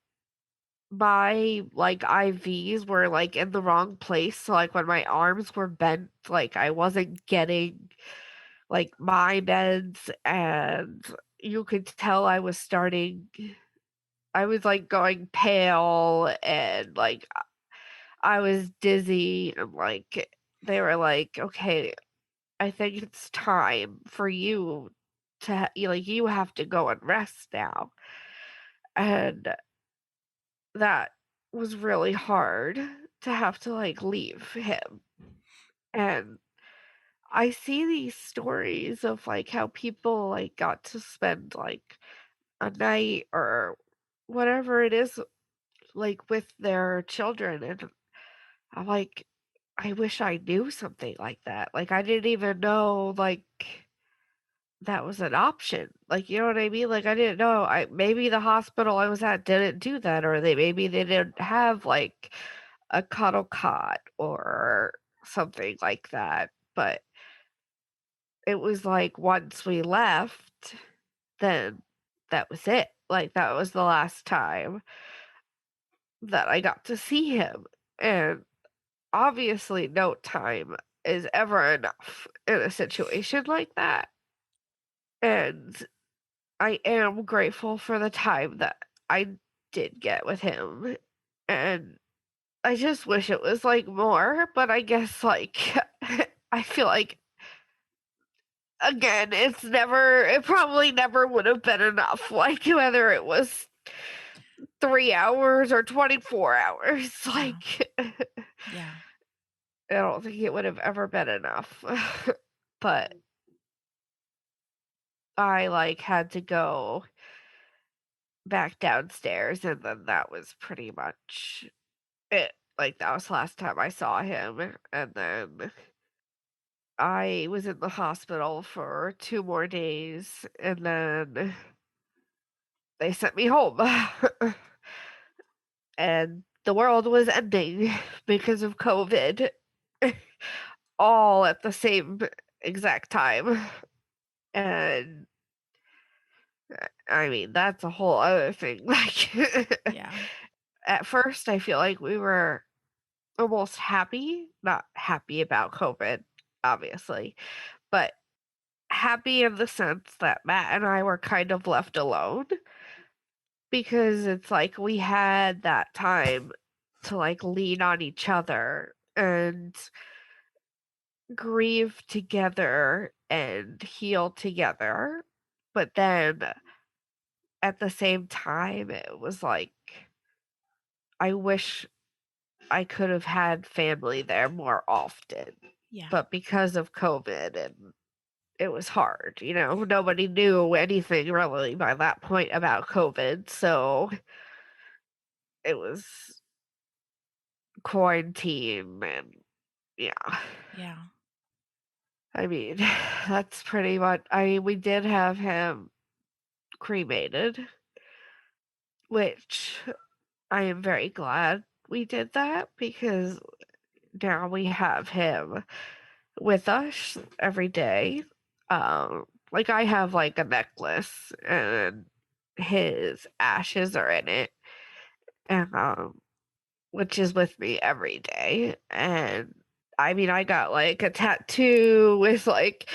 my, like, IVs were, like, in the wrong place, so, like, when my arms were bent, like, I wasn't getting, like, my meds, and you could tell I was, like, going pale, and, like, I was dizzy, and, like, they were like, "Okay." I think it's time for you to you have to go and rest now. And that was really hard to have to like leave him. And I see these stories of like how people like got to spend like a night or whatever it is like with their children, and I'm like, I wish I knew something like that. Like I didn't even know like that was an option. Like, you know what I mean? Like I didn't know. I maybe the hospital I was at didn't do that, or they didn't have like a cuddle cot or something like that. But it was like once we left, then that was it. Like that was the last time that I got to see him. And obviously no time is ever enough in a situation like that. And I am grateful for the time that I did get with him. And I just wish it was like more, but I guess like I feel like again, it probably never would have been enough. Like whether it was 3 hours or 24 hours. Like Yeah. I don't think it would have ever been enough. But I like had to go back downstairs, and then that was pretty much it. Like that was the last time I saw him, and then I was in the hospital for 2 more days, and then they sent me home. And the world was ending because of COVID, all at the same exact time. And I mean, that's a whole other thing. Like, Yeah. at first, I feel like we were almost happy, not happy about COVID, obviously, but happy in the sense that Matt and I were kind of left alone because it's like we had that time to like lean on each other and grieve together and heal together. But then at the same time, it was like, I wish I could have had family there more often. Yeah. But because of COVID, and it was hard, nobody knew anything really by that point about COVID. So it was quarantine and yeah. Yeah. I mean, that's pretty much we did have him cremated, which I am very glad we did that because now we have him with us every day. Like I have like a necklace and his ashes are in it, and which is with me every day. And I mean, I got like a tattoo with like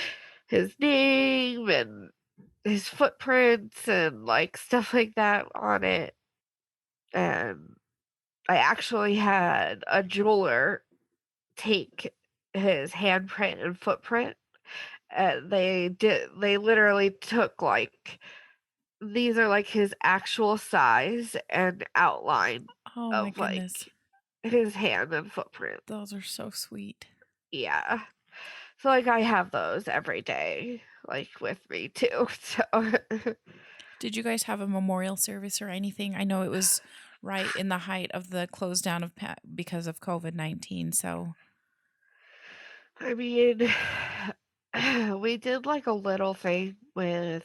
his name and his footprints and like stuff like that on it. And I actually had a jeweler take his handprint and footprint. And they literally took like these are like his actual size and outline Oh my of goodness. like his hand and footprint. Those are so sweet. Yeah. So like I have those every day, like with me too. So Did you guys have a memorial service or anything? I know it was right in the height of the close down of because of COVID-19. So, I mean, we did like a little thing with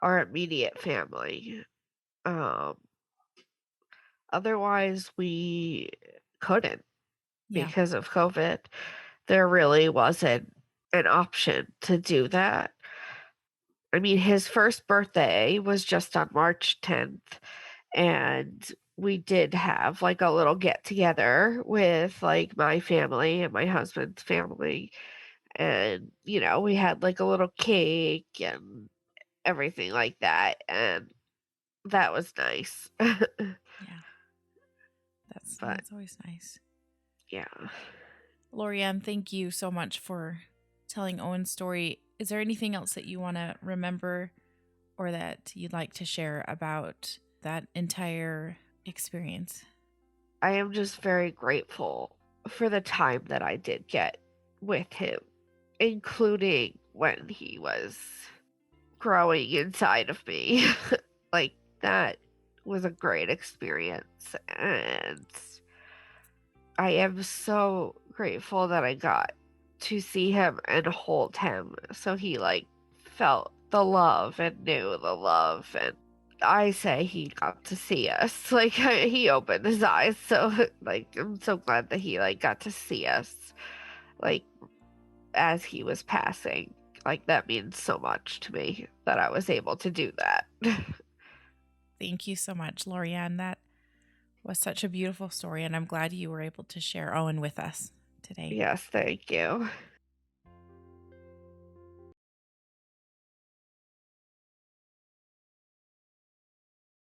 our immediate family. Um, Otherwise we couldn't yeah. because of COVID. There really wasn't an option to do that. I mean, his first birthday was just on March 10th, and we did have like a little get together with like my family and my husband's family. And, we had like a little cake and everything like that. And that was nice. Yeah. That's But always nice. yeah. Lorianne, thank you so much for telling Owen's story, is there anything else that you want to remember or that you'd like to share about that entire experience? I am just very grateful for the time that I did get with him, including when he was growing inside of me. Like, that was a great experience. And I am so grateful that I got to see him and hold him. So he, like, felt the love and knew the love. And I say he got to see us. Like, he opened his eyes. So, like, I'm so glad that he, like, got to see us, like, as he was passing. Like, that means so much to me that I was able to do that. Thank you so much, Lorianne. That was such a beautiful story, and I'm glad you were able to share Owen with us today. Yes, thank you.